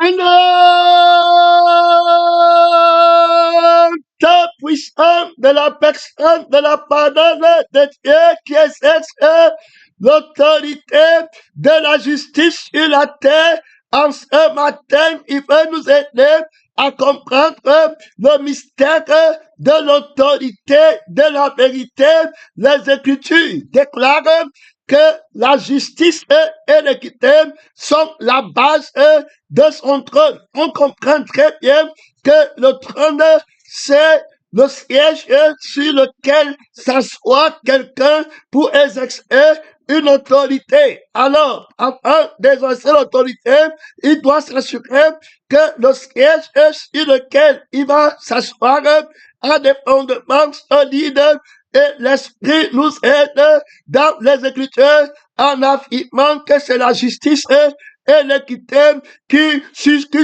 Tant puissant de la personne de la parole de Dieu qui exerce l'autorité de la justice sur la terre. En ce matin, il veut nous aider à comprendre le mystère de l'autorité de la vérité. Les Écritures déclarent que la justice et l'équité sont la base de son trône. On comprend très bien que le trône, c'est le siège sur lequel s'assoit quelqu'un pour exercer une autorité. Alors, avant d'exercer l'autorité, il doit s'assurer que le siège sur lequel il va s'asseoir a des fondements solides et l'Esprit nous aide dans les Écritures en affirmant que c'est la justice et l'équité qui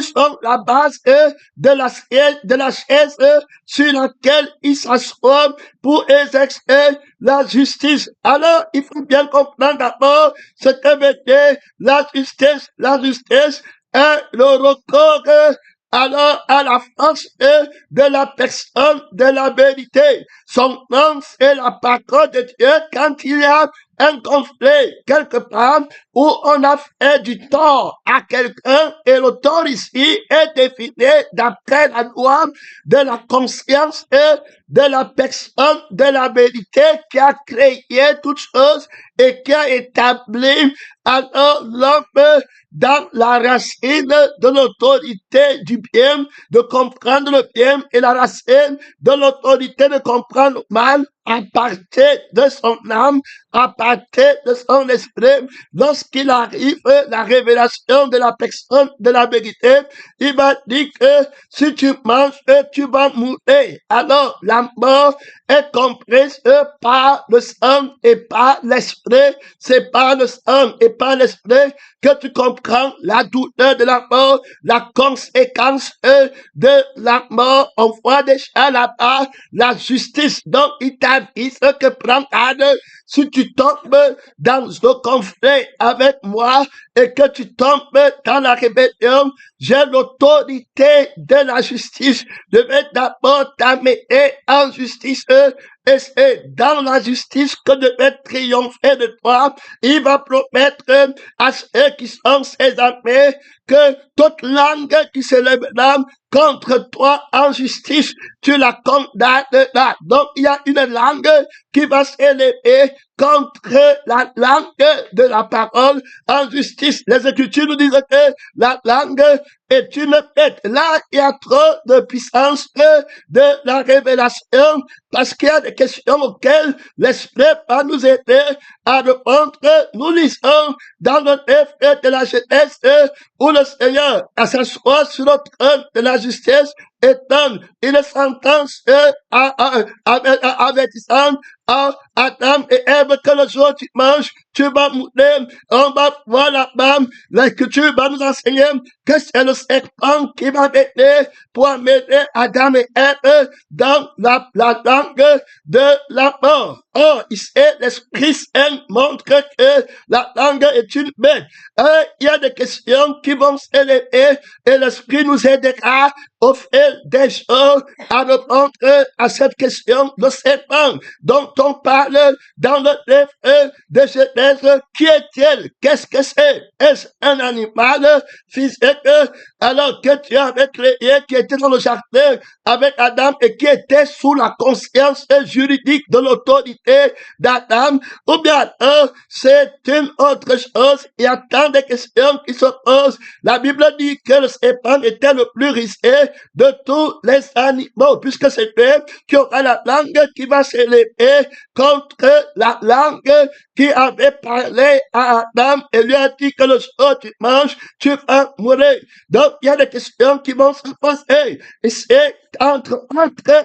sont la base de la chaise sur laquelle il s'assoit pour exercer la justice. Alors, il faut bien comprendre d'abord ce que veut dire la justice. La justice est le recours alors à la force de la personne de la vérité. Son nom, c'est la parole de Dieu quand il y a un conflit quelque part où on a fait du tort à quelqu'un et le tort ici est défini d'après la loi de la conscience et de la personne de la vérité qui a créé toutes choses et qui a établi alors l'homme dans la racine de l'autorité du bien, de comprendre le bien, et la racine de l'autorité de comprendre le mal, à partir de son âme, à partir de son esprit. Lorsqu'il arrive la révélation de la personne de la vérité, il va dire que si tu manges, tu vas mourir. Alors, la mort est comprise par le sang et par l'esprit. C'est par le sang et par l'esprit que tu comprends la douleur de la mort, la conséquence de la mort. On voit déjà là-bas la justice. Donc, il t'a dit ce que prend garde. Si tu tombes dans le conflit avec moi et que tu tombes dans la rébellion, j'ai l'autorité de la justice. Je vais d'abord t'amener en justice et c'est dans la justice que je vais triompher de toi. Il va promettre à ceux qui sont ses amis que toute langue qui se lèvera contre toi en justice, tu la condamneras. Donc, il y a une langue qui va s'élever contre la langue de la parole en justice. Les Écritures nous disent que la langue est une bête. Là, il y a trop de puissance de la révélation parce qu'il y a des questions auxquelles l'Esprit va nous aider à répondre. Nous lisons dans le livre de la Genèse où le Seigneur a s'asseoir sur le trône de la justice et donne une sentence avertissant à Adam et Ève que le jour où tu manges, tu vas mourir. On va voir là-bas, l'Écriture va nous enseigner que c'est le serpent qui va venir pour amener Adam et Ève dans la langue de la mort. Or, ici, l'Esprit Saint montre que la langue est une bête. Il y a des questions qui vont s'élever et l'Esprit nous aidera au fil des jours à répondre à cette question de serpent dont on parle dans le livre de Genèse. Qui est-il? Qu'est-ce que c'est? Est-ce un animal physique alors que Dieu avait créé qui était dans le jardin avec Adam et qui était sous la conscience juridique de l'autorité d'Adam? Ou bien c'est une autre chose? Il y a tant de questions qui se posent. La Bible dit que le serpent était le plus risqué de tous les animaux, puisque c'est lui qui aura la langue qui va s'élever contre la langue qui avait parlé à Adam et lui a dit que le jour où tu manges, tu vas mourir. Donc, il y a des questions qui vont se poser. Et c'est entre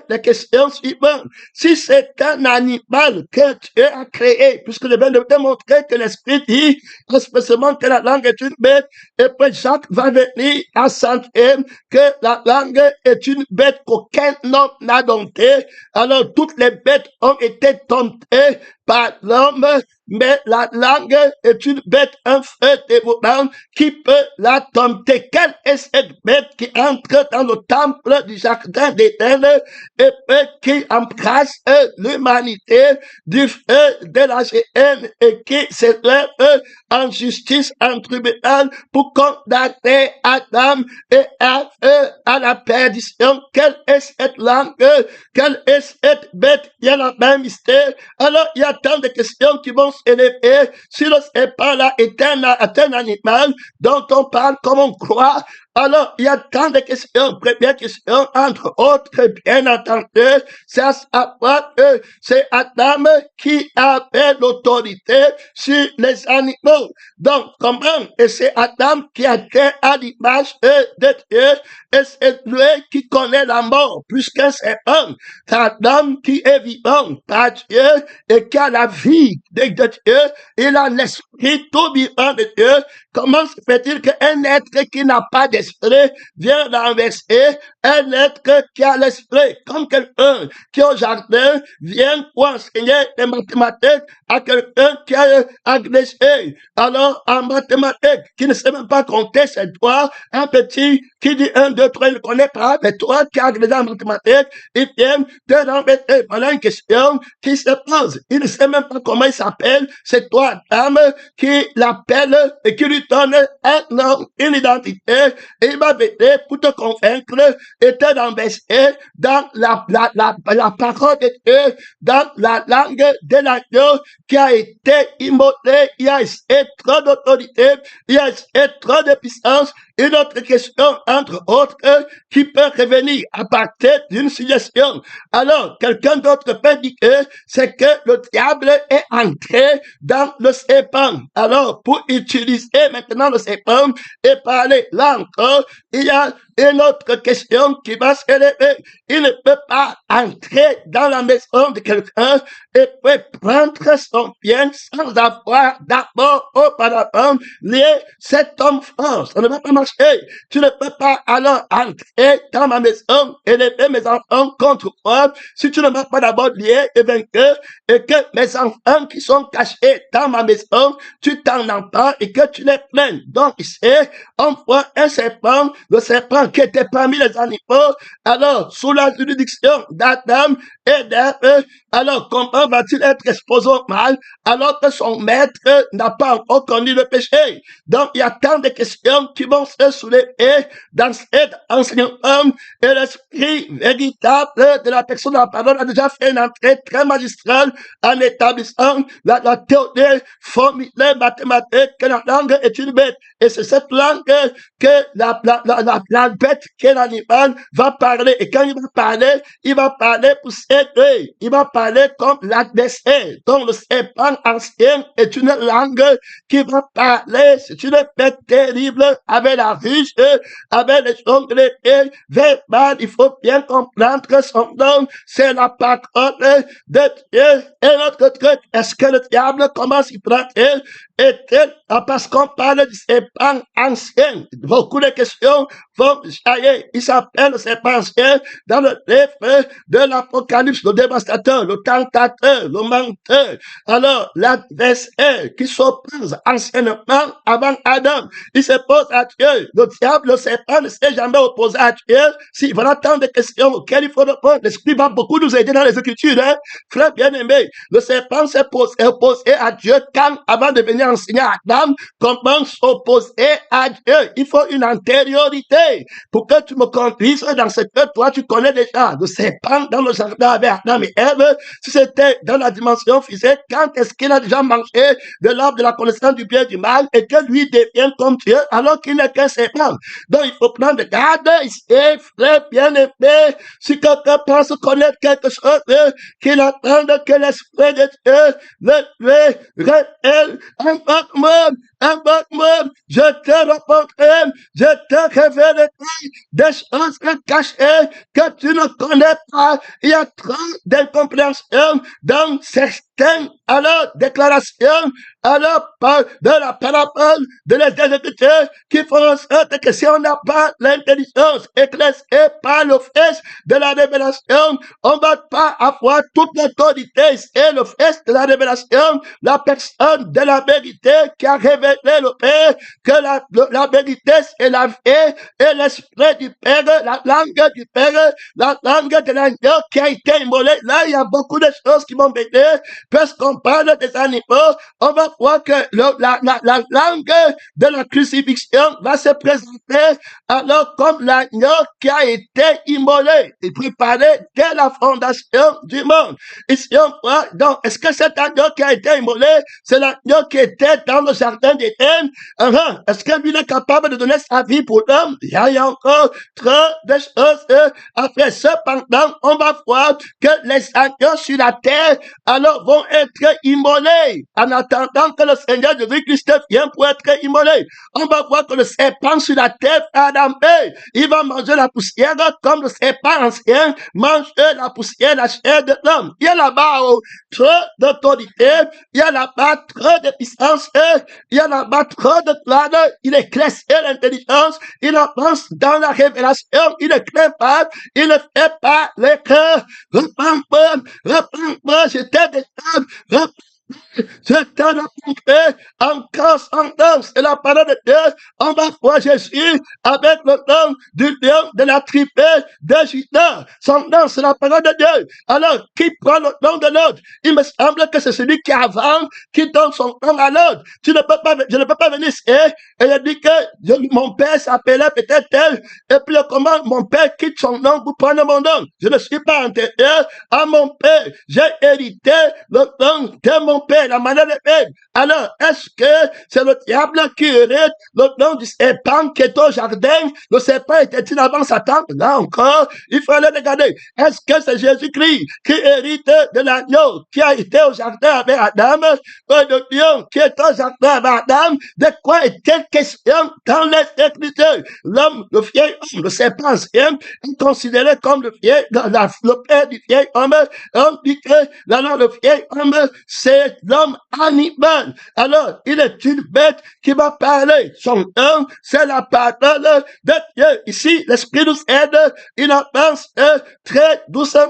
les questions suivantes. Si c'est un animal que Dieu a créé, puisque je viens de démontrer que l'Esprit dit expressément que la langue est une bête, et puis Jacques va venir à sentir que la langue est une bête qu'aucun homme n'a domptée. Alors, toutes les bêtes ont été domptées par l'homme, mais la langue est une bête, un feu dévorant qui peut la dompter. Quelle est cette bête qui entre dans le temple du jardin d'Éden et qui embrasse l'humanité du feu de la géhenne et qui s'élève en justice, en tribunal pour condamner Adam et Ève à la perdition? Quelle est cette langue? Quelle est cette bête? Il y a la même mystère. Alors, il y a tant de questions qui vont s'élever. Si le serpent-là est un animal dont on parle comme on croit, alors, il y a tant de questions. Première question, entre autres, bien entendu, c'est à savoir que c'est Adam qui avait l'autorité sur les animaux. Donc, comment? Et c'est Adam qui a été à l'image de Dieu, et c'est lui qui connaît la mort, puisque c'est un. C'est Adam qui est vivant par Dieu et qui a la vie de Dieu. Il a l'esprit tout vivant de Dieu. Comment se fait-il qu'un être qui n'a pas d'esprit vient renverser un être qui a l'esprit? Comme quelqu'un qui au jardin vient pour enseigner les mathématiques à quelqu'un qui a agressé. Alors, en mathématiques, qui ne sait même pas compter ses doigts, un petit qui dit 1, 2, 3, il ne connaît pas, mais toi qui as agressé en mathématiques, il vient te renverser. Voilà une question qui se pose. Il ne sait même pas comment il s'appelle. C'est toi, dame, qui l'appelle et qui lui donne un nom, une identité, et il va venir pour te convaincre et te renverser dans la parole de Dieu, dans la langue de l'agneau qui a été immolé. Il y a trop d'autorité, il y a trop de puissance. Une autre question, entre autres, qui peut revenir à partir d'une suggestion. Alors, quelqu'un d'autre peut dire que c'est que le diable est entré dans le serpent. Alors, pour utiliser maintenant le serpent et parler là encore, il y a une autre question qui va se lever. Il ne peut pas entrer dans la maison de quelqu'un et peut prendre son bien sans avoir d'abord auparavant lié cet homme fort. Ça ne va pas marcher. Tu ne peux pas alors entrer dans ma maison et lever mes enfants contre moi si tu ne m'as pas d'abord lié et vaincu et que mes enfants qui sont cachés dans ma maison, tu t'en empares et que tu les plains. Donc ici, on voit un serpent, le serpent qui était parmi les animaux, alors sous la juridiction d'Adam et d'Ève. Alors comment va-t-il être exposé au mal alors que son maître n'a pas encore connu le péché? Donc il y a tant de questions qui vont se soulever dans cet enseignement et l'esprit véritable de la personne de la parole a déjà fait une entrée très magistrale en établissant la théorie formulée mathématique que la langue est une bête. Et c'est cette langue que la bête qui est l'animal va parler. Et quand il va parler pour s'aider. Il va parler comme l'adversaire. Donc le serpent ancien est une langue qui va parler. C'est une bête terrible avec la ruche, avec les ongles verbales. Il faut bien comprendre que son nom, c'est la parole de Dieu. Et l'autre truc, est-ce que le diable commence à prendre parce qu'on parle du serpent ancien. Beaucoup de questions vont jaillir. Il s'appelle le serpent ancien dans le livre de l'Apocalypse, le dévastateur, le tentateur, le menteur. Alors, l'adversaire qui s'oppose anciennement avant Adam, il s'oppose à Dieu. Le diable, le serpent ne s'est jamais opposé à Dieu. Si voilà tant de questions auxquelles il faut répondre, l'Esprit va beaucoup nous aider dans les Écritures. Frère bien-aimé, le serpent s'est opposé à Dieu quand, avant de venir enseigner à Adam comment s'opposer à Dieu. Il faut une antériorité pour que tu me conduises dans ce que toi tu connais déjà. Le serpent dans le jardin avec Adam et Ève, si c'était dans la dimension physique, quand est-ce qu'il a déjà mangé de l'arbre de la connaissance du bien et du mal et que lui devient comme Dieu alors qu'il n'est qu'un serpent? Donc il faut prendre garde ici, frère bien-aimé, si quelqu'un pense connaître quelque chose, qu'il attende que l'Esprit de Dieu le révèle. Invoque-moi, je te rencontrerai, je te révélerai des choses cachées que tu ne connais pas. Il y a trop d'incompréhension dans certaines déclarations de la parabole de les qui font en sorte que si on n'a pas l'intelligence éclairée par le fils de la révélation, on ne va pas avoir toute l'autorité et le fils de la révélation, la personne de la vérité qui a révélé le Père, que la vérité c'est la vie et l'esprit du Père, la langue du Père, la langue de l'agneau qui a été immolé. Là, il y a beaucoup de choses qui vont m'aider, parce qu'on parle des animaux, on va voir que la langue de la crucifixion va se présenter alors comme l'agneau qui a été immolé et préparé dès la fondation du monde. Ici, on voit, donc, est-ce que cet agneau qui a été immolé, c'est l'agneau qui était dans le jardin d'Éden? Est-ce que lui est capable de donner sa vie pour l'homme? Il y a encore trop de choses à faire. Cependant, on va voir que les agneaux sur la terre, alors, vont être immolés en attendant que le Seigneur Jésus-Christ vienne pour être immolé. On va voir que le serpent sur la terre a dampé. Il va manger la poussière comme le serpent ancien mange la poussière, la chair de l'homme. Il y a là-bas trop d'autorité, il y a là-bas trop de puissance, il y a là-bas trop de gloire. Il éclaire l'intelligence, il avance dans la révélation, il est capable, il ne fait pas les cœurs. Repends-moi, j'étais des femmes, je t'en ai encore sentence et la parole de Dieu. On va voir Jésus avec le nom du lion de la tribu de Juda. Son nom, c'est la parole de Dieu. Alors, qui prend le nom de l'autre? Il me semble que c'est celui qui avance, qui donne son nom à l'autre. Je ne peux pas venir ici et il dit que mon père s'appelait peut-être tel. Et puis, comment mon père quitte son nom pour prendre mon nom? Je ne suis pas antérieur à mon père. J'ai hérité le nom de mon père, la manière de faire. Alors, est-ce que c'est le diable qui hérite le nom du serpent qui est au jardin? Le serpent était-il avant Satan? Là encore, il fallait regarder. Est-ce que c'est Jésus-Christ qui hérite de l'agneau qui a été au jardin avec Adam? Le lion qui est au jardin avec Adam? De quoi est-il question dans les Écritures? L'homme, le vieil homme, le serpent ancien, est considéré comme le père du vieil homme. On dit que le vieil homme, c'est l'homme animal. Alors, il est une bête qui va parler. Son nom, c'est la parole de Dieu. Ici, l'Esprit nous aide. Il avance très doucement,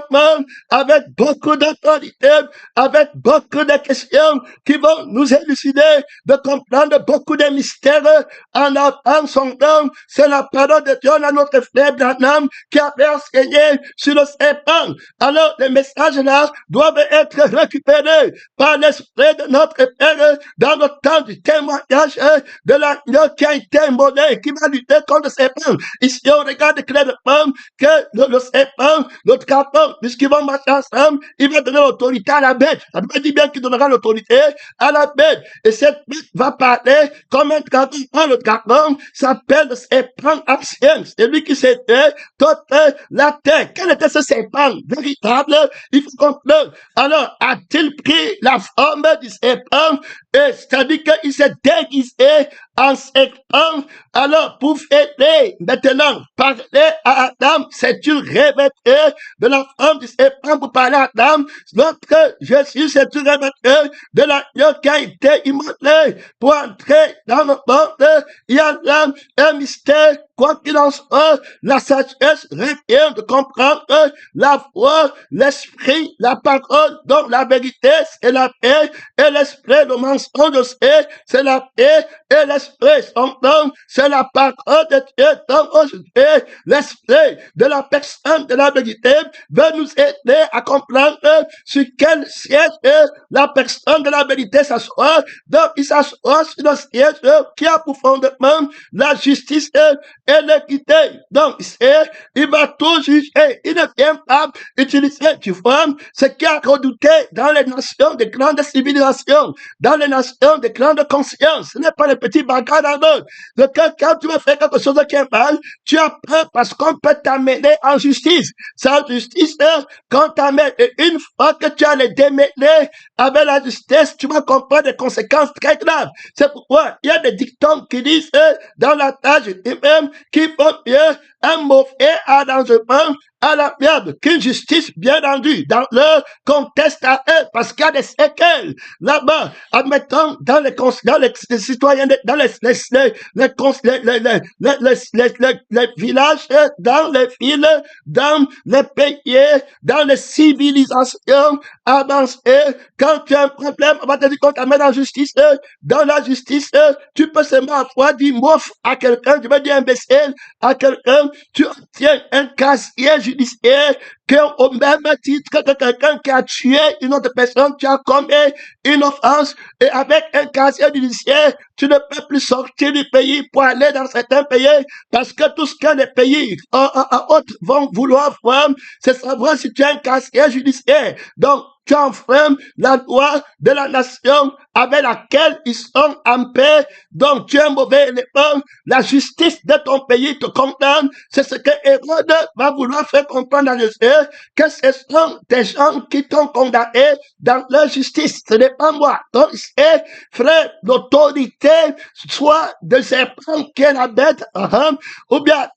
avec beaucoup d'autorité, avec beaucoup de questions qui vont nous élucider, de comprendre beaucoup de mystères. En son nom, c'est la parole de Dieu à notre frère Branham qui avait enseigné sur le serpent. Alors, les messages là doivent être récupérés par l'Esprit de notre Père dans le temps du témoignage de l'agneau qui a été immolé, qui va lutter contre le serpent. Ici, on regarde clairement que le serpent, le dragon, puisqu'ils vont marcher ensemble, il va donner l'autorité à la bête. Ça veut dire bien qu'il donnera l'autorité à la bête. Et cette bête va parler comme un dragon. Le dragon s'appelle le serpent ancien. C'est lui qui s'était toute la terre. Quel était ce serpent véritable? Il faut comprendre. Alors, a-t-il pris la forme du serpent? C'est-à-dire qu'il s'est déguisé en serpent. Alors, pour fêter, maintenant, parler à Adam, c'est une revêtée de la forme du serpent pour parler à Adam. Notre Jésus, c'est une revêtée de l'agneau qui a été immolé pour entrer dans le monde. Il y a là un mystère. Quoi qu'il en soit, la sagesse requiert de comprendre la voix, l'esprit, la parole, donc la vérité, c'est la paix, et l'esprit, le mensonge, c'est la paix, et l'esprit, son nom, c'est la parole de Dieu. Donc aujourd'hui, l'esprit de la personne de la vérité veut nous aider à comprendre sur quel siège la personne de la vérité s'assoit. Donc il s'assoit sur le siège qui a pour fondement la justice et l'équité. Donc, il va tout juger. Il ne vient pas utiliser, tu vois, ce qui a redouté dans les nations de grandes civilisations, dans les nations de grandes consciences. Ce n'est pas les petits bagarre dans l'autre. Donc, quand tu veux faire quelque chose qui est mal, tu as peur parce qu'on peut t'amener en justice. Sans justice, quand t'amènes, et une fois que tu as les démêlés avec la justice, tu vas comprendre des conséquences très graves. C'est pourquoi il y a des dictons qui disent, dans la tâche, et même, qui font mieux un mauvais arrangement à la merde qu'une justice bien rendue dans leur conteste à eux, parce qu'il y a des séquelles là-bas. Admettons, dans les citoyens, dans les villages, dans les villes, dans les pays, dans les civilisations avancées, quand tu as un problème, on va te dire qu'on t'amène en justice, dans la justice, tu peux seulement avoir dit mouf à quelqu'un, tu veux dire imbécile à quelqu'un, tu obtiens un casier judiciaire que au même titre que quelqu'un qui a tué une autre personne, tu as commis une offense, et avec un casier judiciaire, tu ne peux plus sortir du pays pour aller dans certains pays, parce que tout ce que les pays autres vont vouloir voir, c'est savoir si tu as un casier judiciaire. Donc, tu enfreins la loi de la nation avec laquelle ils sont en paix. Donc, tu es un mauvais élément. La justice de ton pays te condamne. C'est ce que Hérode va vouloir faire comprendre à Jésus, que ce sont des gens qui t'ont condamné dans leur justice. Ce n'est pas moi. Donc, c'est, frère, l'autorité, soit de serpent qui est la bête, ou bien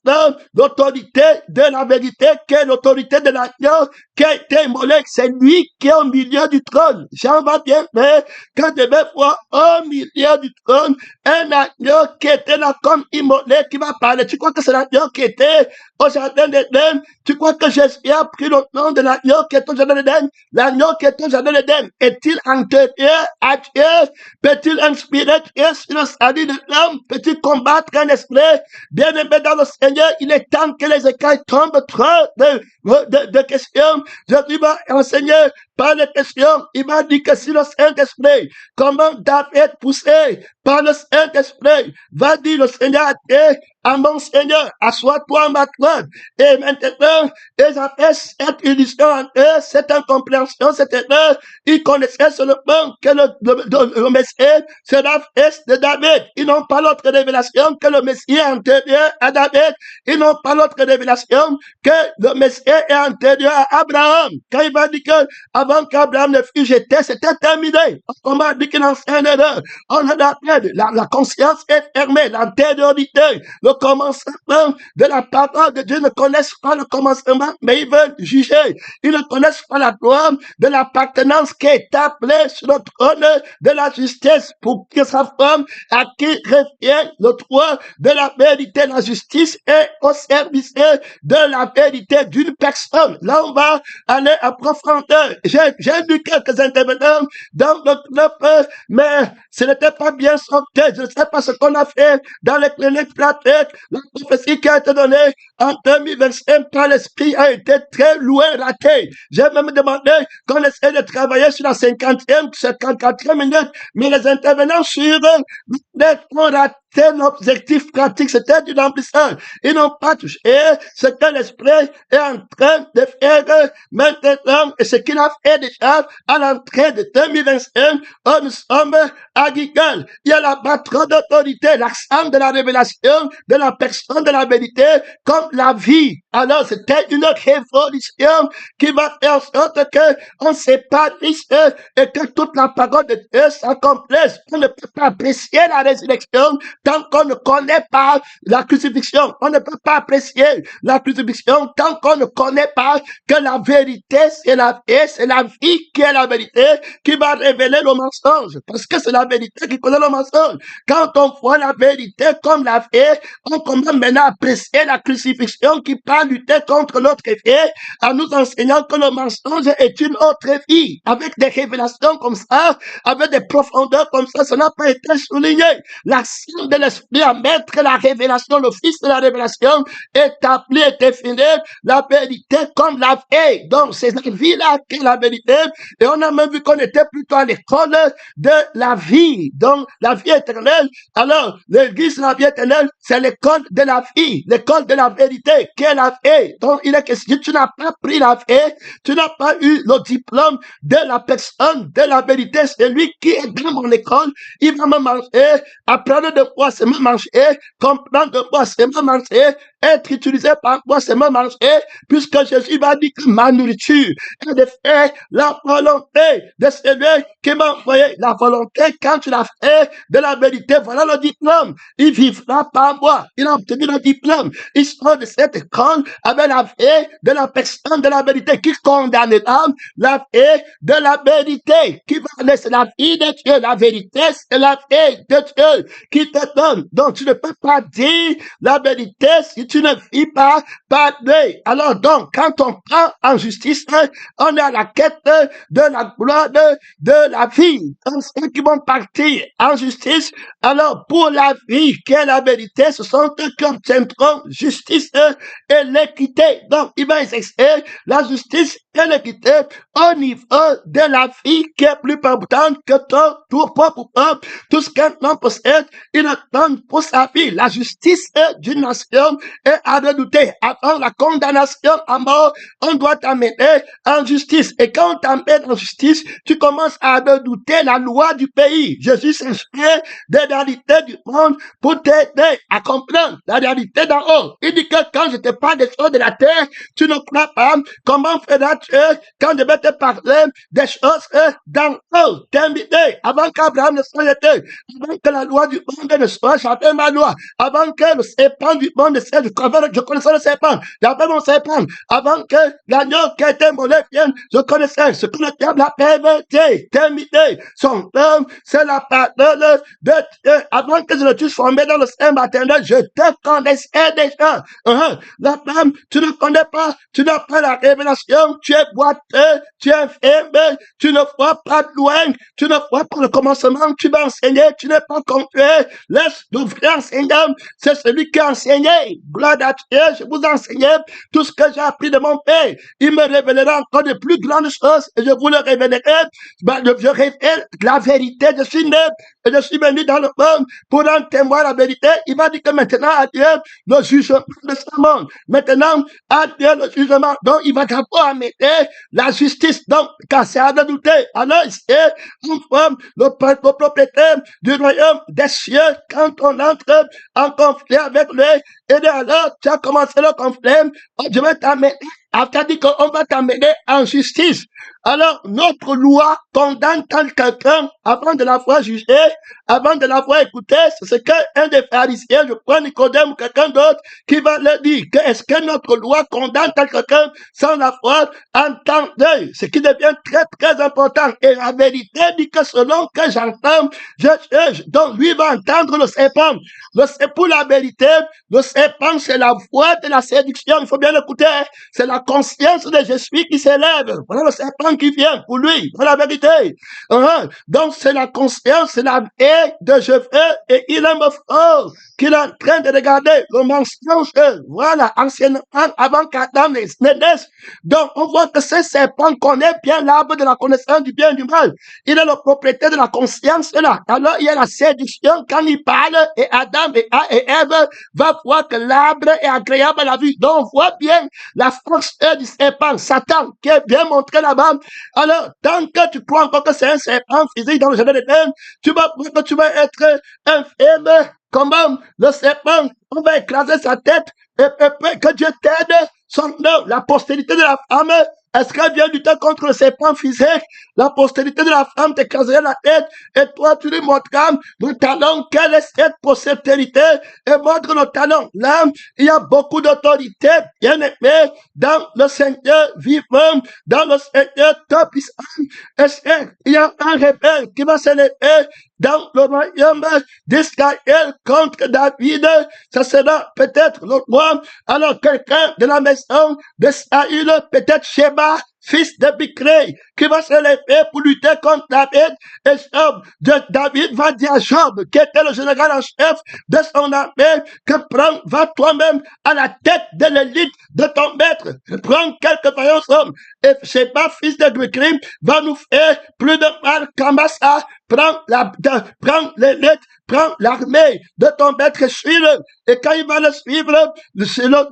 l'autorité de la vérité qui est l'autorité de l'agneau qui a été immolé. C'est lui qui est au milieu du trône. Jean va bien faire quand devait voir au milieu du trône un agneau qui était là comme immolé qui va parler. Tu crois que c'est l'agneau qui était au jardin d'Éden? Tu crois que Jésus a pris le nom de l'agneau qui est au jardin d'Éden? L'agneau qui est au jardin d'Éden est-il antérieur à Dieu? Peut-il inspirer Dieu sur le salut de l'homme? Peut-il combattre un esprit? Bien aimé dans le Seigneur, il est temps que les écailles tombent trop de questions. Jésus va enseigner par les questions. Il m'a dit que si le Saint-Esprit, comment David poussé par le Saint-Esprit, va dire le Seigneur à mon Seigneur, assois-toi ma droite. Et maintenant, ils avaient cette illusion en eux, cette incompréhension, cette erreur. Ils connaissaient seulement que le Messie sera fils de David. Ils n'ont pas l'autre révélation que le Messie est antérieur à David. Ils n'ont pas l'autre révélation que le Messie est antérieur à Abraham. Quand il va dire que avant qu'Abraham ne fût jeté, c'était terminé. On m'a dit qu'il en fait une erreur. On a la conscience est fermée, l'antériorité, le commencement de la parole de Dieu ne connaissent pas le commencement, mais ils veulent juger. Ils ne connaissent pas la loi de l'appartenance qui est appelée sur le trône de la justice pour que sa femme à qui revient le droit de la vérité, la justice est au service de la vérité d'une personne. Là, on va aller à profondeur. J'ai vu quelques intervenants dans le club, mais ce n'était pas bien sorti. Je ne sais pas ce qu'on a fait dans les cliniques pratiques. La prophétie qui a été donnée en 2025 par l'Esprit a été très loin ratée. J'ai même demandé qu'on essaie de travailler sur la 54e minute, mais les intervenants sur ont raté l'objectif pratique, c'était du remplissage. Ils n'ont pas touché ce que l'Esprit est en train de faire maintenant et ce qu'il a fait déjà à l'entrée de 2025. Nous sommes à Gilgal. Il y a là-bas trop d'autorité, l'accent de la révélation, de la personne de la vérité, comme la vie. Alors, c'était une révolution qui va faire en sorte que on s'épanouisse et que toute la parole de Dieu s'accomplisse. On ne peut pas apprécier la résurrection tant qu'on ne connaît pas la crucifixion. On ne peut pas apprécier la crucifixion tant qu'on ne connaît pas que la vérité, c'est la vie qui est la vérité qui va révéler le mensonge. Parce que c'est la vérité qui connaît le mensonge. Quand on voit la vérité comme la vie, on commence maintenant à apprécier la crucifixion qui parle lutter contre l'autre vie, en nous enseignant que le mensonge est une autre vie. Avec des révélations comme ça, avec des profondeurs comme ça n'a pas été souligné. L'action de l'Esprit à mettre la révélation, le Fils de la révélation, établi et défini la vérité comme la vie. Donc, c'est la vie-là qui est la vérité. Et on a même vu qu'on était plutôt à l'école de la vie. Donc, la vie éternelle. Alors, l'église de la vie éternelle, c'est l'école de la vie, l'école de la vérité, qui est la vie. Donc, il est question, tu n'as pas pris la vie, tu n'as pas eu le diplôme de la personne, de la vérité. C'est lui qui est dans mon école, il va me manger, apprendre de moi, c'est me manger, comprendre de moi, c'est me manger, être utilisé par moi, c'est me manger, puisque Jésus m'a dit que ma nourriture est de faire la volonté de celui qui m'a envoyé. La volonté, quand tu l'as fait de la vérité, voilà le diplôme. Il vivra par moi. Il a obtenu le diplôme. Il sort de cette école avec la vie de la personne de la vérité qui condamnera la vie de la vérité, qui va laisser la vie de Dieu. La vérité, c'est la vie de Dieu qui te donne. Donc, tu ne peux pas dire la vérité si tu ne vis pas par lui. Alors donc, quand on prend en justice, on est à la quête de la gloire de la vie. Donc, ceux qui vont partir en justice, alors pour la vie qui est la vérité, ce sont eux qui obtiendront justice et l'équité. Donc, il va exercer la justice et l'équité au niveau de la vie qui est plus importante que tout propre peuple. Tout ce qu'un homme possède, il le donne pour sa vie. La justice d'une nation est à redouter. Avant la condamnation à mort, on doit t'amener en justice. Et quand on t'amène en justice, tu commences à redouter la loi du pays. Jésus s'inspire des réalités du monde pour t'aider à comprendre la réalité d'en haut. Il dit que quand je te parle des choses de la terre, tu ne crois pas. Comment feras-tu quand je vais te parler des choses d'en haut? T'inviter avant qu'Abraham ne soit jeté, avant que la loi du monde ne soit chantée ma loi, avant que le serpent du monde ne soit, je connaissais le serpent, j'avais mon serpent, avant que l'agneau qui a été molé vienne, je connaissais ce que le diable a perverti, t'inviter. Son homme, c'est la parole de Dieu. Avant que je ne t'eusse formé dans le sein maternel, je te connaissais déjà. La femme, tu ne connais pas, tu n'as pas la révélation, tu es boiteux, tu es infirme, tu ne vois pas de loin, tu ne vois pas le commencement, tu vas enseigner, tu n'es pas compris. Laisse le vrai enseignant, c'est celui qui a enseigné. Gloire à Dieu, je vous enseigne tout ce que j'ai appris de mon Père. Il me révélera encore de plus grandes choses et je vous le révélerai. Je révèle la vérité, je suis né et je suis venu dans le monde pour en témoigner la vérité. Il m'a dit que maintenant à Dieu le jugement de ce monde. Maintenant à Dieu le jugement. Donc il va d'abord amener la justice. Donc quand c'est à redouter, alors c'est le propriétaire du royaume des cieux quand on entre en conflit avec lui. Et alors tu as commencé le conflit. Je vais t'amener. Après dit qu'on va t'amener en justice. Alors, notre loi condamne tant quelqu'un avant de l'avoir jugé, avant de l'avoir écouté. C'est ce qu'un des pharisiens, je crois Nicodème ou quelqu'un d'autre, qui va le dire. Est-ce que notre loi condamne tant quelqu'un sans l'avoir entendu? Ce qui devient très, très important. Et la vérité dit que selon que j'entends, je juge. Donc, lui va entendre le serpent. Pour la vérité, le serpent, c'est la voix de la séduction. Il faut bien l'écouter. C'est la conscience de je suis qui s'élève. Voilà le serpent qui vient pour lui. Voilà la vérité. Donc, c'est la conscience, c'est la haie de je veux et il aime fort qu'il est en train de regarder le mensonge. Voilà, anciennement, avant qu'Adam ne naisse. Donc, on voit que ce serpent connaît bien l'arbre de la connaissance du bien et du mal. Il est le propriétaire de la conscience là. Alors, il y a la séduction quand il parle et Adam et Ève va voir que l'arbre est agréable à la vue. Donc, on voit bien la force du serpent, Satan, qui est bien montré là-bas. Alors, tant que tu crois encore que c'est un serpent physique dans le jardin d'Éden, tu vas être infirme. Comment le serpent, on va écraser sa tête et que Dieu t'aide. Son nom, la postérité de la femme, est-ce qu'elle vient lutter contre le serpent physique? La postérité de la femme t'écraserait la tête et toi tu lui montreras le talon. Quelle est cette postérité? Et montre le talon. Là, il y a beaucoup d'autorité, bien aimé, dans le Seigneur vivant, dans le Seigneur top puissant. Il y a un rebelle qui va s'élever dans le royaume d'Israël contre David. Ça sera peut-être le roi. Alors quelqu'un de la maison de Saül, peut-être Sheba, fils de Bicré, qui va se lever pour lutter contre David. Et Job, David va dire à Job, qui était le général en chef de son armée, que va toi-même à la tête de l'élite de ton maître. Prends quelques vaillants hommes. Et Sheba, fils de Bicré, va nous faire plus de mal qu'Amasa. Prends l'élite prends l'armée de ton maître et suis-le. Et quand il va le suivre,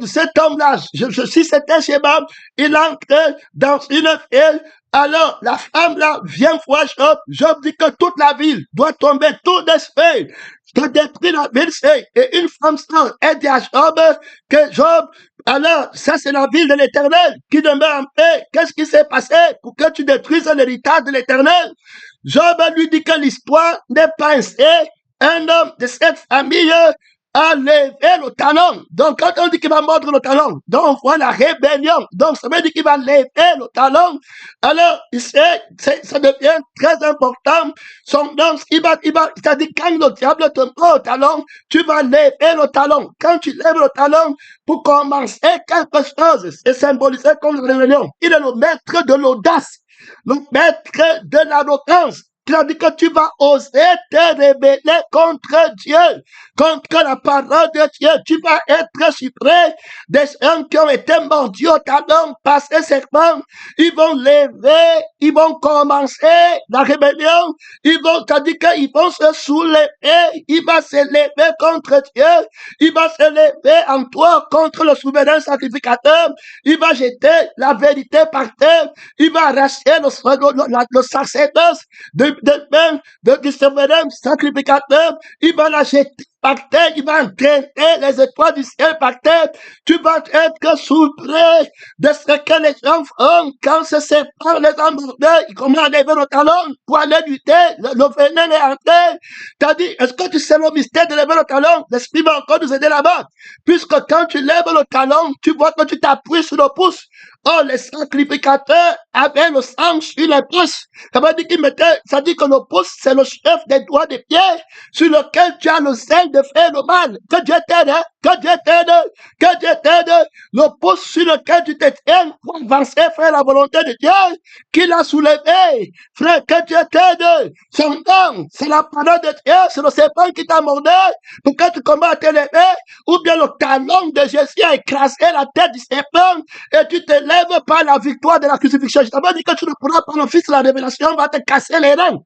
cet homme-là, si c'était Sheba, il entre dans une ville. Alors, la femme là vient voir Job. Job dit que toute la ville doit tomber, tout détruire. Doit détruire la ville. Et une femme sort et dit à Job que Job, alors, ça c'est la ville de l'Éternel qui demeure en paix. Qu'est-ce qui s'est passé pour que tu détruises l'héritage de l'Éternel? Job lui dit que l'histoire n'est pas ainsi. Un homme de cette famille a levé le talon. Donc, quand on dit qu'il va mordre le talon, donc on voit la rébellion. Donc, ça veut dire qu'il va lever le talon. Alors, ça devient très important. Son nom, c'est-à-dire quand le diable te mord le talon, tu vas lever le talon. Quand tu lèves le talon pour commencer quelque chose, c'est symbolisé comme la rébellion. Il est le maître de l'audace, le maître de l'arrogance. C'est-à-dire que tu vas oser te rebeller contre Dieu, contre la parole de Dieu. Tu vas être surpris des gens qui ont été mordus au talon par ces serpents. Ils vont lever, ils vont commencer la rébellion. C'est-à-dire qu'ils vont se soulever. Il va se lever contre Dieu. Il va se lever en toi contre le souverain sacrificateur. Il va jeter la vérité par terre. Il va arracher le sacerdoce du souverain sacrificateur. Il va la jeter par terre, il va entraîner les étoiles du ciel par terre. Tu vas être surpris de ce que les gens font quand se séparent les emmerdeurs. Ils commencent à lever le talon pour aller lutter. Le venin est entré. T'as dit, est-ce que tu sais le mystère de lever le talon? L'esprit va encore nous aider là-bas. Puisque quand tu lèves le talon, tu vois que tu t'appuies sur le pouce. Oh, les sacrificateurs avaient le sang sur les pouces. Ça veut dire qu'ils mettaient, ça dit que le pouce, c'est le chef des doigts des pieds sur lequel tu as le zèle de faire le mal. Que Dieu t'aide, hein? Que Dieu t'aide, que Dieu t'aide. Le pouce sur lequel tu te tiens pour avancer, faire la volonté de Dieu, qu'il a soulevé. Frère, que Dieu t'aide. Son nom, c'est la parole de Dieu, c'est le serpent qui t'a mordu pour que tu commences à te lever, ou bien le talon de Jésus a écrasé la tête du serpent et tu te lèves par la victoire de la crucifixion. Je t'avais dit que tu ne pourras pas, le fils de la révélation va te casser les reins.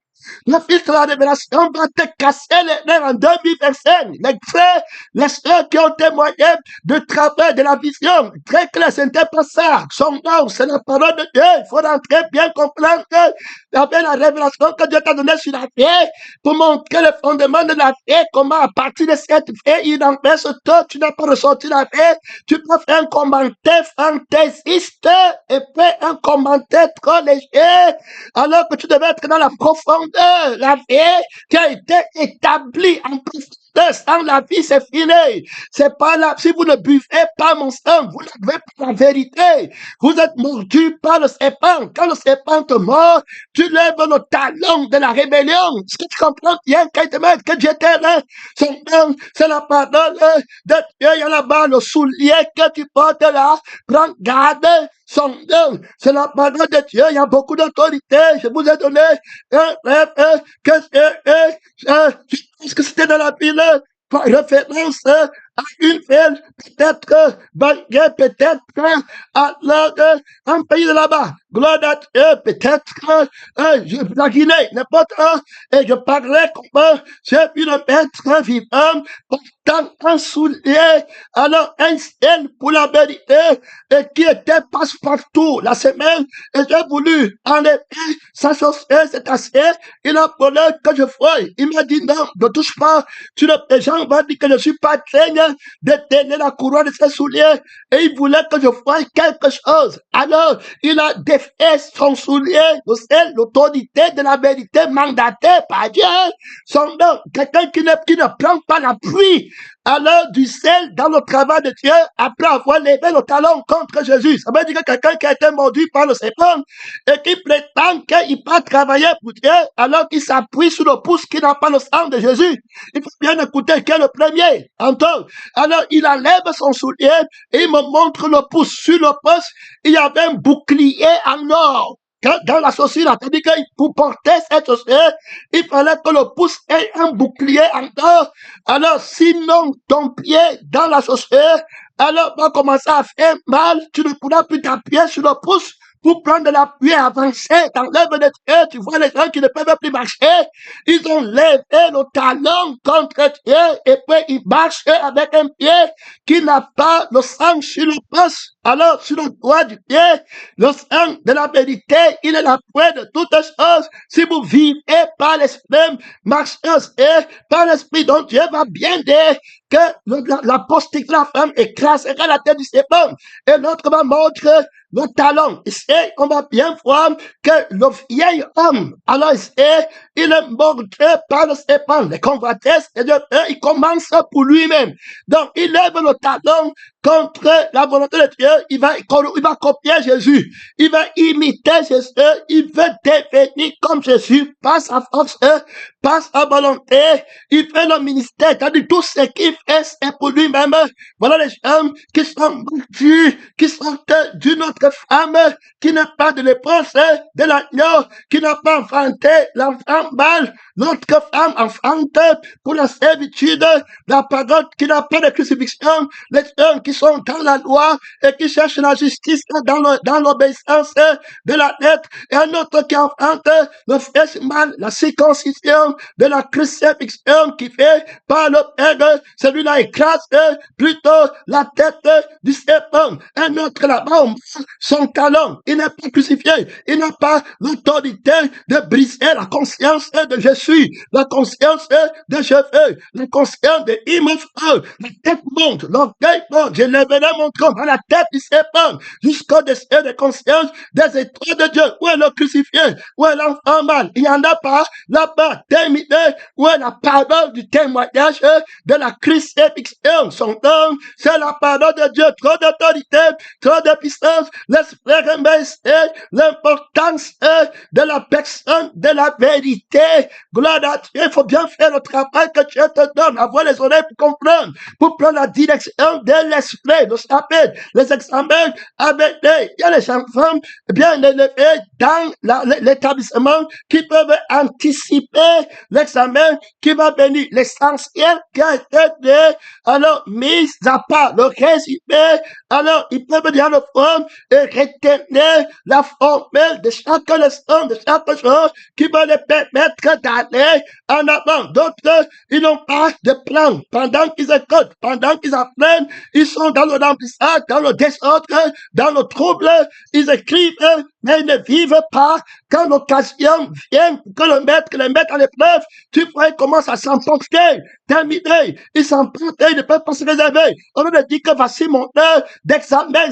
Le fils de la révélation va te casser les reins en 2000 personnes. Les frères, les soeurs qui ont témoigné de travail, de la vision, très clair, ce n'était pas ça. Son nom, c'est la parole de Dieu. Il faut rentrer bien comprendre que avec la révélation que Dieu t'a donnée sur la paix, pour montrer le fondement de la paix, comment à partir de cette paix, il empêche toi, tu n'as pas ressenti la paix, tu peux faire un commentaire fantaisiste et faire un commentaire trop léger, alors que tu devais être dans la profondeur. La paix qui a été établie en profondeur. Sans la vie, c'est fini. C'est pas là. Si vous ne buvez pas mon sang, vous n'avez pas la vérité. Vous êtes mordu par le serpent. Quand le serpent te mord, tu lèves le talon de la rébellion. Est-ce que tu comprends bien qu'il te met, que Dieu t'aide? Son nom, c'est la parole de Dieu. Il y a là-bas le soulier que tu portes là. Prends garde. Son nom, c'est la parole de Dieu. Il y a beaucoup d'autorité. Je vous ai donné un rêve je pense que c'était dans la Bible, par référence à une ville, peut-être Bangui, peut-être un pays de là-bas. Gloire à Dieu, peut-être la Guinée, n'importe où. Et je parlais comment j'ai vu le maître vivant portant un soulier, alors un ciel pour la vérité, et qui était passe-partout la semaine. Et j'ai voulu enlever sa chaussure, cet assiette. Il a voulu que je fouille. Il m'a dit non, ne touche pas. Les gens vont dire que je suis pas traîné de tenir la couronne de ses souliers. Et il voulait que je fouille quelque chose. Alors, il a défait son soulier, l'autorité de la vérité mandatée par Dieu. Son nom, quelqu'un qui ne prend pas la pluie, alors du sel dans le travail de Dieu, après avoir levé le talon contre Jésus. Ça veut dire que quelqu'un qui a été mordu par le serpent et qui prétend qu'il peut travailler pour Dieu, alors qu'il s'appuie sur le pouce qui n'a pas le sang de Jésus. Il faut bien écouter qui est le premier. Alors, il enlève son soulier et il me montre le pouce. Sur le pouce, il y avait un bouclier en or. Dans la chaussure, c'est-à-dire que pour porter cette chaussure, il fallait que le pouce ait un bouclier en or. Alors, sinon, ton pied dans la chaussure, alors va commencer à faire mal, tu ne pourras plus t'appuyer sur le pouce pour prendre de l'appui et avancer dans l'œuvre de Dieu. Tu vois les gens qui ne peuvent plus marcher, ils ont levé le talon contre Dieu et puis ils marchent avec un pied qui n'a pas le sang sur le poste. Alors, sur le doigt du pied, le sang de la vérité, il est la preuve de toutes choses. Si vous vivez par l'esprit, marchez et par l'esprit, donc Dieu va bien dire que la postille de la femme écrasera la tête du serpent et l'autre va montrer le talon. Et on va bien voir que le vieil homme, alors il est montré par le serpent. Les convoitises, il commence pour lui-même. Donc, il lève le talon contre la volonté de Dieu. Il va copier Jésus. Il va imiter Jésus. Il veut devenir comme Jésus par sa force, par sa volonté. Il fait le ministère. C'est-à-dire tout ce qu'il fait, c'est pour lui-même. Voilà les gens qui sont battus, qui sont d'une autre femme, qui n'a pas de l'épouse de l'agneau, qui n'a pas enfanté l'enfant mâle, l'autre femme enfante pour la servitude, la parole qui n'a pas de crucifixion, les gens qui sont dans la loi et qui cherchent la justice dans l'obéissance de la lettre, et un autre qui enfante le fils mâle, la circoncision de la crucifixion qui fait par le Père, celui-là écrase plutôt la tête du serpent. Un autre là-bas, son talon, il n'est pas crucifié, il n'a pas l'autorité de briser la conscience de Jésus, la conscience de cheveux, la conscience de Imofre. La tête monte, l'orgueil monte, je lèverai mon tronc à la tête du serpent, jusqu'au destin de conscience des étoiles de Dieu. Où est le crucifié? Où est l'enfant mâle? Il n'y en a pas là-bas, terminé. Où est la parole du témoignage de la crucifixion? Son nom, c'est la parole de Dieu. Trop d'autorité, trop de puissance. L'esprit remercier l'importance de la personne, de la vérité. Gloire à Dieu. Il faut bien faire le travail que Dieu te donne. Avoir les oreilles pour comprendre, pour prendre la direction de l'esprit, de s'appeler les examens avec il y a les enfants bien élevés dans l'établissement qui peuvent anticiper l'examen qui va venir. L'essentiel qui a été alors mis à part, le résumé, alors ils peuvent dire le fond et retenir la formule de chaque leçon, de chaque chose qui va les permettre d'aller en avant. D'autres, ils n'ont pas de plan. Pendant qu'ils écoutent, pendant qu'ils apprennent, ils sont dans le remplissage, dans le désordre, dans le trouble. Ils écrivent, mais ils ne vivent pas. Quand l'occasion vient que le maître les mette à l'épreuve, tu vois, ils commencent à s'emporter, terminer. Ils s'emportent, ils ne peuvent pas se réserver. On leur dit que voici mon heure d'examen.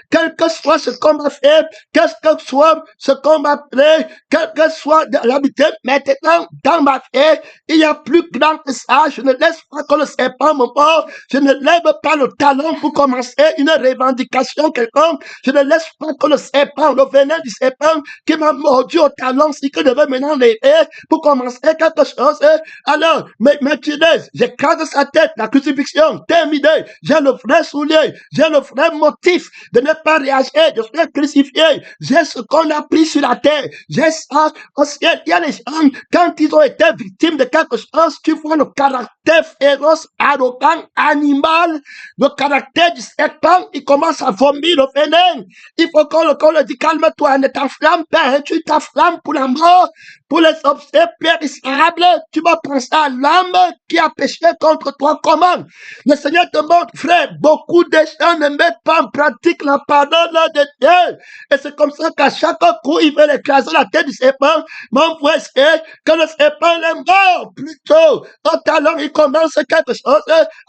Quel que soit ce qu'on m'a fait, quel que soit ce qu'on m'a appelé, quel que soit l'habitude, maintenant, dans ma vie, il y a plus grand que ça. Je ne laisse pas que le serpent me mord. Je ne lève pas le talon pour commencer une revendication quelconque. Je ne laisse pas que le serpent, le venin du serpent qui m'a mordu au talon, si que je veux maintenant lever pour commencer quelque chose. Alors, mais tu dis, j'écrase sa tête, la crucifixion, terminé. J'ai le vrai soulier, j'ai le vrai motif de ne pas réagir, de se faire crucifier. J'ai ce qu'on a pris sur la terre. J'ai ça au ciel. Il y a les gens, quand ils ont été victimes de quelque chose, tu vois le caractère féroce, arrogant, animal, le caractère du serpent, il commence à vomir le venin. Il faut qu'on le dit, calme-toi, ne t'enflamme pas, tu t'enflammes pour la mort, pour les objets périssables. Tu vas penser à l'homme qui a péché contre toi. Comment? Le Seigneur te montre, frère, beaucoup de gens ne mettent pas en pratique la parole de Dieu. Et c'est comme ça qu'à chaque coup, il veut écraser la tête du serpent. Mon frère, c'est que le serpent est mort. Plutôt, au talon, il commence quelque chose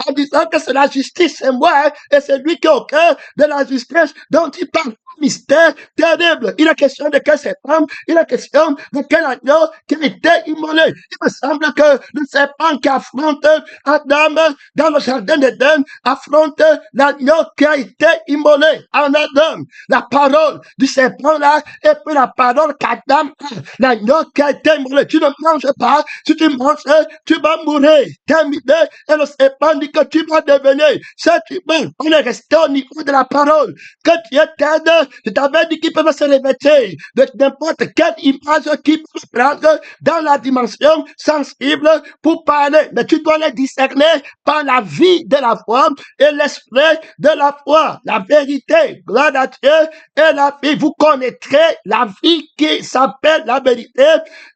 en disant que c'est la justice, c'est moi, et c'est lui qui est au cœur de la justice dont il parle. Mystère terrible. Il est question de quel serpent, il est question de quel agneau qui a été immolé. Il me semble que le serpent qui affronte Adam dans le jardin d'Éden affronte l'agneau qui a été immolé en Adam. La parole du serpent là, et puis la parole qu'Adam a. L'agneau qui a été immolé. Tu ne manges pas. Si tu manges, tu vas mourir. Terminé. Et le serpent dit que tu vas devenir cet humain. On est resté au niveau de la parole. Que Dieu t'aide je t'avais dit qu'ils peuvent se revêtir de n'importe quelle image qu'ils peuvent prendre dans la dimension sensible pour parler. Mais tu dois les discerner par la vie de la foi et l'esprit de la foi. La vérité, gloire à Dieu, et la vie. Vous connaîtrez la vie qui s'appelle la vérité,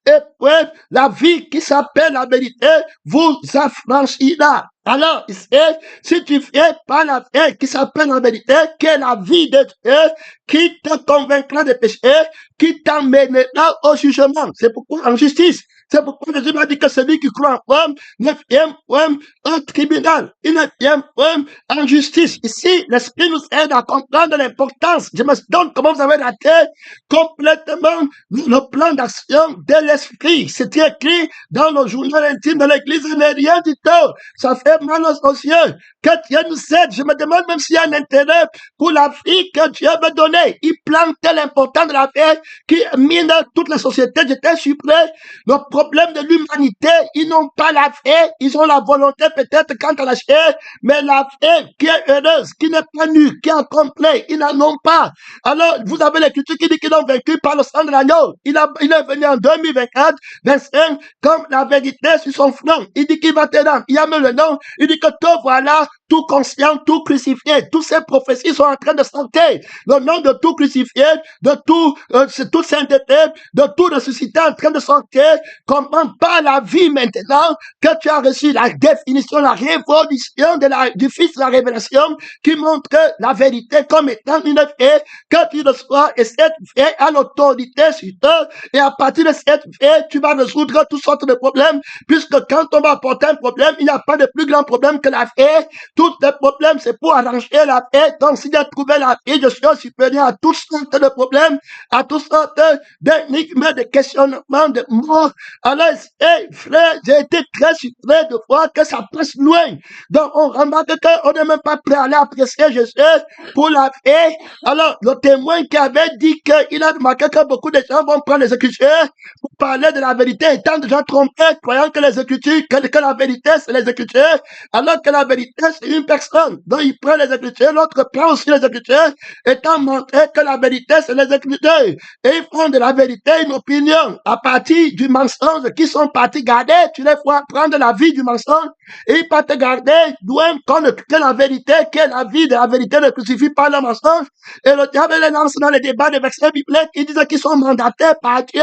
et puis la vie qui s'appelle la vérité vous affranchira. Alors, si tu fais par la vie qui s'appelle la vérité, qui est la vie de Dieu, qui te convaincra de péché, qui t'emmènera au jugement. C'est pourquoi en justice, c'est pourquoi Jésus m'a dit que celui qui croit en moi ne vient point au tribunal. Il ne vient point en justice. Ici, l'Esprit nous aide à comprendre l'importance. Je me demande comment vous avez raté complètement le plan d'action de l'Esprit. C'est écrit dans le journal intime de l'Église. Il n'est rien du tout. Ça fait mal aux yeux. Que Dieu nous aide. Je me demande même s'il y a un intérêt pour la vie que Dieu veut donner. Il plantait l'important de la vie qui mine toute la société. J'étais surpris. Le problème de l'humanité, ils n'ont pas la foi, ils ont la volonté peut-être quant à la chair, mais la foi qui est heureuse, qui n'est pas nue, qui est complète, ils n'en ont pas. Alors, vous avez l'écriture qui dit qu'ils ont vaincu par le sang de l'agneau. Il est venu en 2024, 25, comme la vérité sur son front. Il dit qu'il va te rendre. Il y a même le nom. Il dit que toi, voilà, tout conscient, tout crucifié. Toutes ces prophéties sont en train de sortir. Le nom de tout crucifié, de tout, toute sainteté, de tout ressuscité en train de sortir. Comment par la vie maintenant que tu as reçu la définition, la révolution du Fils de la révélation qui montre la vérité comme étant une fait que tu reçois et cette fait a l'autorité sur toi et à partir de cette fait tu vas résoudre toutes sortes de problèmes puisque quand on va apporter un problème il n'y a pas de plus grand problème que la fait. Tous les problèmes c'est pour arranger la fait. Donc si j'ai trouvé la fait je suis supérieur à toutes sortes de problèmes, à toutes sortes d'énigmes, de questionnements, de mots. Alors, frère, j'ai été très surpris de voir que ça passe loin. Donc, on remarque qu'on n'est même pas prêt à aller apprécier Jésus pour la paix. Alors, le témoin qui avait dit qu'il a remarqué que beaucoup de gens vont prendre les Écritures pour parler de la vérité, étant déjà trompés, croyant que les Écritures, que la vérité, c'est les Écritures, alors que la vérité, c'est une personne. Donc, il prend les Écritures, l'autre prend aussi les Écritures, étant montré que la vérité, c'est les Écritures. Et ils font de la vérité une opinion à partir du mensonge qui sont partis garder. Tu les vois prendre la vie du mensonge et ils partent garder loin que la vérité, que la vie de la vérité ne crucifie pas le mensonge. Et le diable les lance dans les débats des versets bibliques. Ils disent qu'ils sont mandatés par Dieu,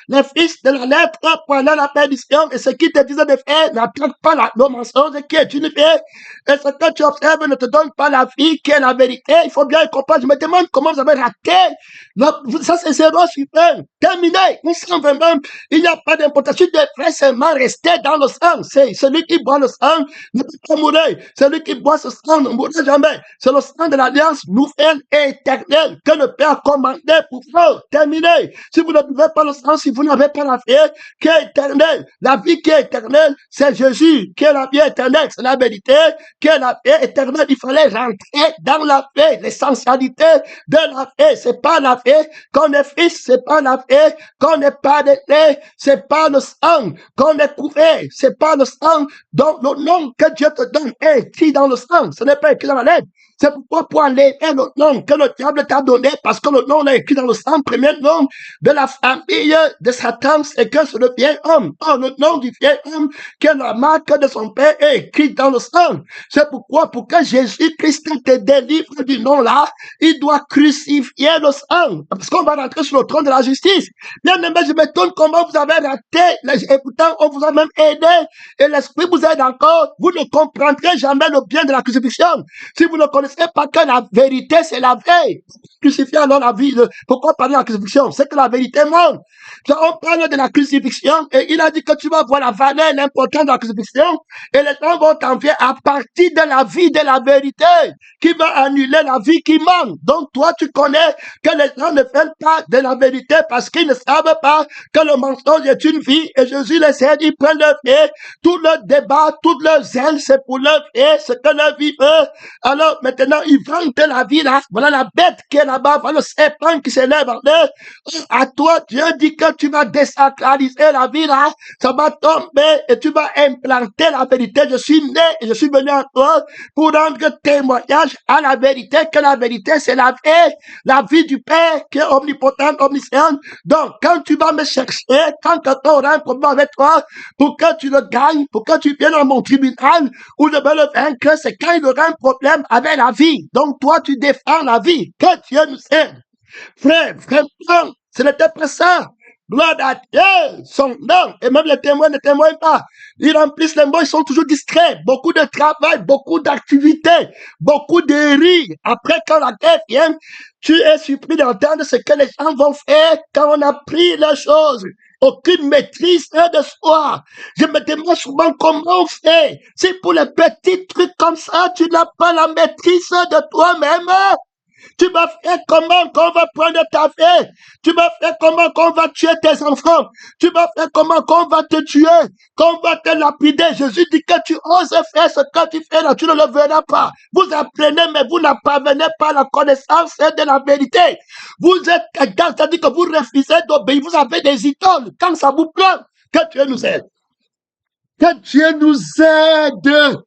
les fils de la lettre, pour aller à la perdition. Et ce qu'ils te disent de faire n'attrape pas le mensonge qui est une fait. Et ce que tu observes ne te donne pas la vie qui est la vérité. Il faut bien comprendre. Je me demande comment vous avez raté. Ça, c'est zéro super. Terminé. On sent vraiment, il n'y a pas d'importance. Tu devrais seulement rester dans le sang. C'est celui qui boit le sang ne peut pas mourir. Celui qui boit ce sang ne mourra jamais. C'est le sang de l'alliance nouvelle et éternelle que le Père a commandé pour vous. Terminé. Si vous ne buvez pas le sang, si vous n'avez pas la vie qui est éternelle, la vie qui est éternelle, c'est Jésus qui est la vie éternelle. C'est la vérité qui est la vie éternelle. Il fallait rentrer dans la vie, l'essentialité de la vie. C'est pas la vie qu'on est fils, c'est pas la vie qu'on n'est pas d'été, c'est pas le sang qu'on est couvert, c'est pas le sang dont le nom que Dieu te donne est écrit dans le sang, ce n'est pas écrit dans la lettre. C'est pourquoi pour enlever le nom que le diable t'a donné, parce que le nom est écrit dans le sang, premier nom de la famille de Satan, c'est que c'est le vieil homme. Oh, le nom du vieil homme, qui est la marque de son père, est écrit dans le sang. C'est pourquoi, pour que Jésus-Christ te délivre du nom là, il doit crucifier le sang. Parce qu'on va rentrer sur le trône de la justice. Bien aimé, je m'étonne comment vous avez raté. Et pourtant, on vous a même aidé. Et l'esprit vous aide encore. Vous ne comprendrez jamais le bien de la crucifixion. Si vous ne connaissez pas que la vérité, c'est la veille. Crucifier alors la vie. Pourquoi parler de la crucifixion? C'est que la vérité monte. On parle de la crucifixion et il a dit que tu vas voir la valeur, l'importance de la crucifixion et les gens vont t'envier à partir de la vie de la vérité qui va annuler la vie qui manque. Donc toi, tu connais que les gens ne veulent pas de la vérité parce qu'ils ne savent pas que le mensonge est une vie et Jésus les aide, ils prennent leur vie, tout leur débat, tout leur zèle, c'est pour leur vie, ce que leur vie veut. Alors, maintenant, maintenant, ils vendent la vie là. Voilà la bête qui est là-bas. Voilà le serpent qui s'élève en l'air. À toi, Dieu dit que tu vas désacraliser la vie là. Ça va tomber et tu vas implanter la vérité. Je suis né et je suis venu à toi pour rendre témoignage à la vérité, que la vérité c'est la vie du Père qui est omnipotente, omnisciente. Donc, quand tu vas me chercher, quand quelqu'un aura un problème avec toi, pour que tu le gagnes, pour que tu viennes à mon tribunal, où je vais le vaincre, c'est quand il aura un problème avec la vie. Donc, toi, tu défends la vie. Que Dieu nous aide. Frère, vraiment, ce n'était pas ça. Gloire à Dieu, son nom. Et même les témoins ne témoignent pas. Ils remplissent les mots, ils sont toujours distraits. Beaucoup de travail, beaucoup d'activités, beaucoup de rires. Après, quand la guerre vient, tu es surpris d'entendre ce que les gens vont faire quand on a pris les choses. Aucune maîtrise de soi. Je me demande souvent comment on fait. Si pour les petits trucs comme ça, tu n'as pas la maîtrise de toi-même. Tu vas faire comment qu'on va prendre ta vie. Tu vas faire comment qu'on va tuer tes enfants. Tu vas faire comment qu'on va te tuer, qu'on va te lapider. Jésus dit que tu oses faire ce que tu fais là, tu ne le verras pas. Vous apprenez, mais vous n'apparvenez pas à la connaissance de la vérité. Vous êtes égal, c'est-à-dire que vous refusez d'obéir. Vous avez des idoles. Quand ça vous plaît, que Dieu nous aide. Que Dieu nous aide.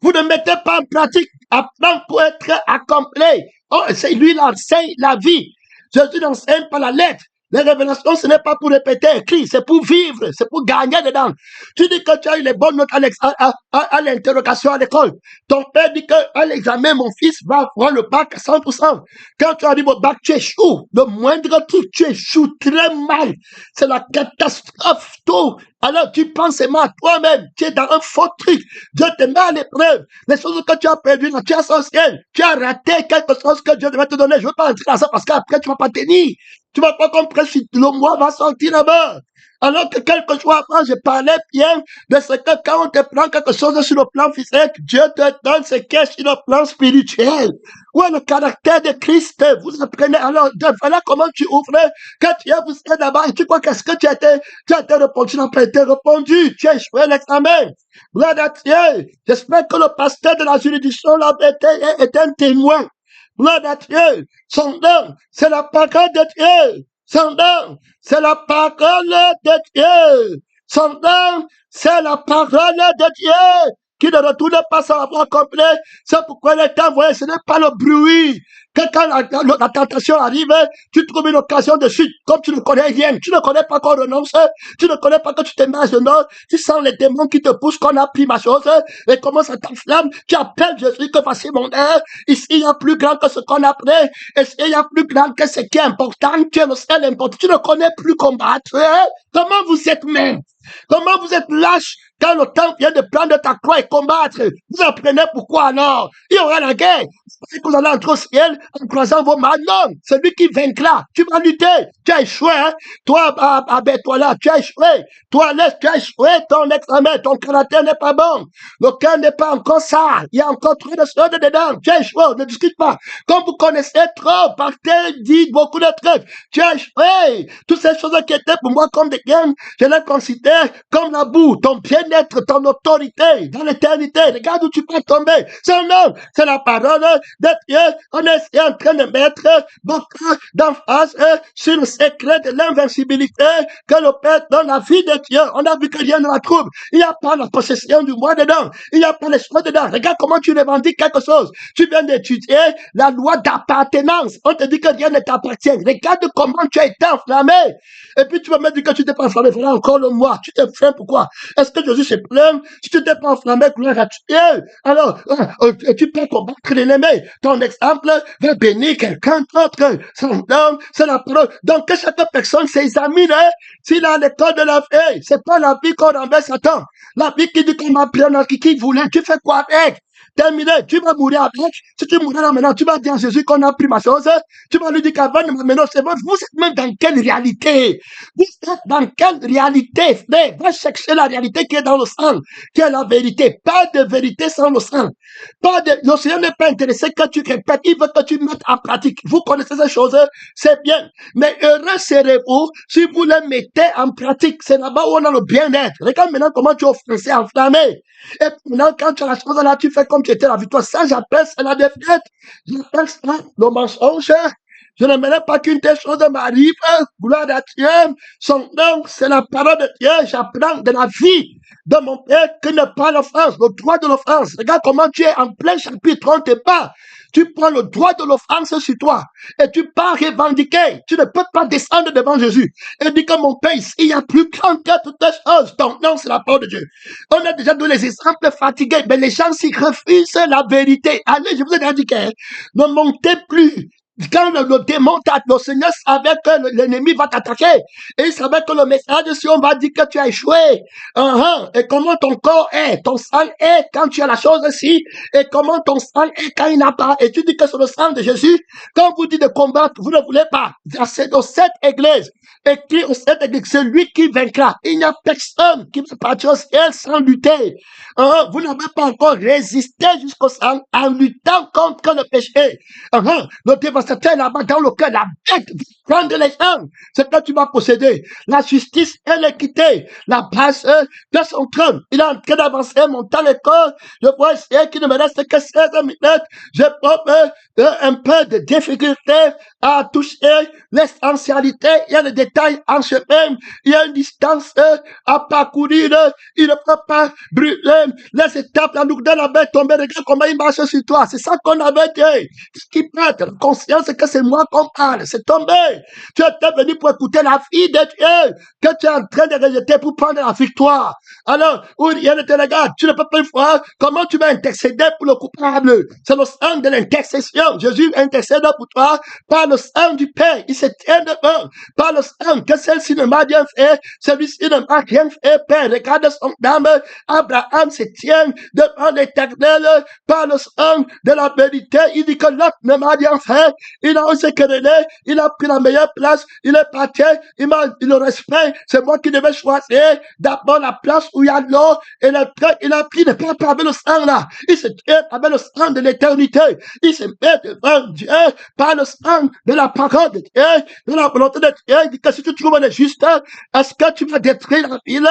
Vous ne mettez pas en pratique. Apprendre pour être accompli. Oh, c'est lui l'enseigne la vie. Jésus n'enseigne pas la lettre. Les révélations, ce n'est pas pour répéter écrit, c'est pour vivre, c'est pour gagner dedans. Tu dis que tu as eu les bonnes notes à l'interrogation à l'école. Ton père dit qu'à l'examen, mon fils va avoir le bac à 100%. Quand tu arrives au bac, tu échoues. Le moindre truc, tu échoues très mal. C'est la catastrophe, tout. Alors tu penses seulement à toi-même. Tu es dans un faux truc. Dieu te met à l'épreuve. Les choses que tu as perdues, tu as essentiel. Tu as raté quelque chose que Dieu devait te donner. Je ne veux pas entrer dans ça parce qu'après, tu ne vas pas tenir. Tu vas pas comprendre si le mois va sortir là-bas. Alors que quelque chose avant, je parlais bien de ce que quand on te prend quelque chose sur le plan physique, Dieu te donne ce qui est sur le plan spirituel. Où est le caractère de Christ? Vous apprenez. Alors, voilà comment tu ouvres. Quand tu es, vous êtes là-bas, et tu crois qu'est-ce que tu as été répondu, tu n'as pas été répondu. Tu as échoué l'examen. Gloire à Dieu. J'espère que le pasteur de la juridiction là est un témoin. Gloire à Dieu. Son nom, c'est la parole de Dieu. Son nom, c'est la parole de Dieu. Son nom, c'est la parole de Dieu qui ne retourne pas sans avoir compris. C'est pourquoi il est envoyé. Ce n'est pas le bruit. Que quand la tentation arrive, tu trouves une occasion de chute. Comme tu ne connais rien, tu ne connais pas qu'on renonce, tu ne connais pas que tu te mets à genoux, tu sens les démons qui te poussent, qu'on a pris ma chose, et comment ça t'enflamme. Tu appelles Jésus que voici mon air. Ici, il y a plus grand que ce qu'on a pris. Ici, il y a plus grand que ce qui est important. Tu es le seul important. Tu ne connais plus combattre. Comment vous êtes mince? Comment vous êtes lâche quand le temps vient de prendre ta croix et combattre? Vous apprenez pourquoi alors? Il y aura la guerre. C'est que vous allez entrer au ciel en croisant vos mains. Non, celui qui vaincra, tu vas lutter. Tu as échoué, hein? Toi, toi là, tu as échoué. Toi, laisse, tu as échoué ton examen. Ton caractère n'est pas bon. Le cœur n'est pas encore ça. Il y a encore trop de choses dedans. Tu as échoué, ne discute pas. Comme vous connaissez trop, partez, dites beaucoup de trucs. Tu as échoué. Toutes ces choses qui étaient pour moi comme des gains, je les considère comme la boue, ton bien-être, ton autorité dans l'éternité. Regarde où tu peux tomber. Son nom, c'est la parole de Dieu. On est en train de mettre beaucoup d'emphase sur le secret de l'invincibilité que le Père donne la vie de Dieu. On a vu que rien ne la trouve. Il n'y a pas la possession du moi dedans. Il n'y a pas l'espoir dedans. Regarde comment tu revendiques quelque chose. Tu viens d'étudier la loi d'appartenance. On te dit que rien ne t'appartient. Regarde comment tu as été enflammé. Et puis tu vas me dire que tu t'es pas enflammé. Voilà encore le moi. Tu t'es fait pourquoi? Est-ce que Jésus se plaint? Si tu t'es pas enflammé, gloire à Dieu. Alors, tu peux combattre l'ennemi. Ton exemple va bénir quelqu'un d'autre. Son nom, c'est la parole. Donc, que chaque personne s'examine, s'il a l'école de la vie. C'est pas la vie qu'on renverse Satan. La vie qui dit qu'on m'a pris en qui voulait. Tu fais quoi avec? Terminé, tu vas mourir avec. Si tu mourras là maintenant, tu vas dire à Jésus qu'on a pris ma chose. Tu vas lui dire qu'avant de m'amener, c'est bon. Vous êtes même dans quelle réalité? Vous êtes dans quelle réalité, frère? Va chercher la réalité qui est dans le sang, qui est la vérité. Pas de vérité sans le sang. Le Seigneur n'est pas intéressé que tu répètes. Il veut que tu mettes en pratique. Vous connaissez ces choses, c'est bien. Mais heureux serez-vous si vous les mettez en pratique. C'est là-bas où on a le bien-être. Regarde maintenant comment tu es offensé, enflammé. Et maintenant, quand tu as la chose là, tu fais comme comme tu étais la victoire. Ça, j'appelle ça la défaite. J'appelle ça le mensonge. Je ne n'aimerais pas qu'une telle chose m'arrive. Gloire à Dieu. Son nom, c'est la parole de Dieu. J'apprends de la vie de mon Père que n'est pas l'offense, le droit de l'offense. Regarde comment tu es en plein chapitre, on te bat. Tu prends le droit de l'offense sur toi et tu pars revendiquer. Tu ne peux pas descendre devant Jésus et dire que mon Père, il y a plus grand que toutes les choses. Donc non, c'est la parole de Dieu. On a déjà donné les exemples fatigués, mais les gens s'y refusent la vérité. Allez, je vous ai indiqué, ne montez plus. Quand le démon t'attaque, le Seigneur savait que l'ennemi va t'attaquer. Et il savait que le message, si on va dire que tu as échoué, et comment ton corps est, ton sang est quand tu as la chose ici, et comment ton sang est quand il n'a pas. Et tu dis que c'est le sang de Jésus. Quand vous dites de combattre, vous ne voulez pas. C'est dans cette église, écrit au cette église, c'est lui qui vaincra. Il n'y a personne qui peut partir au ciel sans lutter. Vous n'avez pas encore résisté jusqu'au sang en luttant contre le péché. Le dévastateur là-bas dans le cœur, la bête va prendre les gens. C'est que tu vas posséder. La justice et l'équité, la base de son trône. Il est en train d'avancer, montant l'école. Je vois ici qu'il ne me reste que 16 minutes. Je peux un peu de difficulté à toucher l'essentialité. Il y a des détails en chemin. Il y a une distance à parcourir. Il ne peut pas brûler les étapes. La lourdeur la bête tomber. Regarde comment il marche sur toi. C'est ça qu'on avait dit. Ce qui peut être la conscience, c'est que c'est moi qu'on parle. C'est tombé. Tu étais venu pour écouter la vie de Dieu que tu es en train de rejeter pour prendre la victoire. Alors, où rien ne te regarde, tu ne peux pas voir comment tu vas intercéder pour le coupable. C'est le sang de l'intercession. Jésus intercède pour toi par le sang du Père. Il se tient devant par le sang que celle-ci ne m'a rien fait, celui-ci ne m'a rien fait, Père. Regarde son âme. Abraham se tient devant l'Éternel par le sang de la vérité. Il dit que l'autre ne m'a rien fait. Il a osé quereller. Il a pris la meilleure place. Il est parti. Il le respect. C'est moi qui devais choisir d'abord la place où il y a l'eau et le train. Il a pris ne pas avec le sang là. Il se tient avec le sang de l'éternité. Il se met devant Dieu par le sang de la parole de Dieu, de la volonté de Dieu. Il dit que si tu trouves le juste, est-ce que tu vas détruire la ville?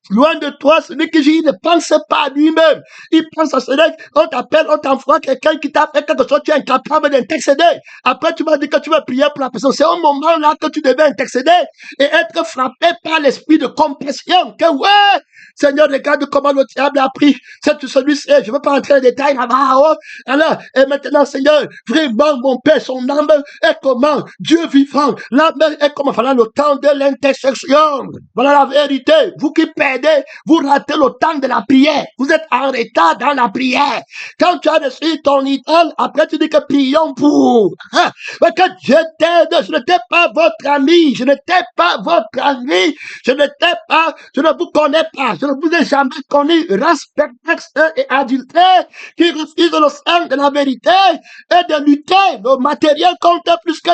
Loin de toi, celui qui dit, il ne pense pas à lui-même. Il pense à celui on t'appelle, on t'envoie quelqu'un qui t'a fait quelque chose, tu es incapable d'intercéder. Après, tu vas dire que tu vas prier pour la personne. C'est au moment là que tu devais intercéder et être frappé par l'esprit de compassion. Que ouais, Seigneur, regarde comment le diable a pris celui-ci. Je ne veux pas entrer dans les détails là-bas. Oh. Alors, et maintenant, Seigneur, vraiment, mon Père, son âme est comment? Dieu vivant. L'âme est comment? Voilà le temps de l'intercession. Voilà la vérité. Vous qui perdez, vous ratez le temps de la prière. Vous êtes en retard dans la prière. Quand tu as reçu ton idole, après tu dis que prions pour. Mais que Dieu t'aide. Je n'étais pas votre ami. Je n'étais pas votre ami. Je n'étais pas, je ne vous connais pas. Je ne vous ai jamais connu. Race perverse et adultère qui refuse le sang de la vérité et de lutter. Le matériel compte plus que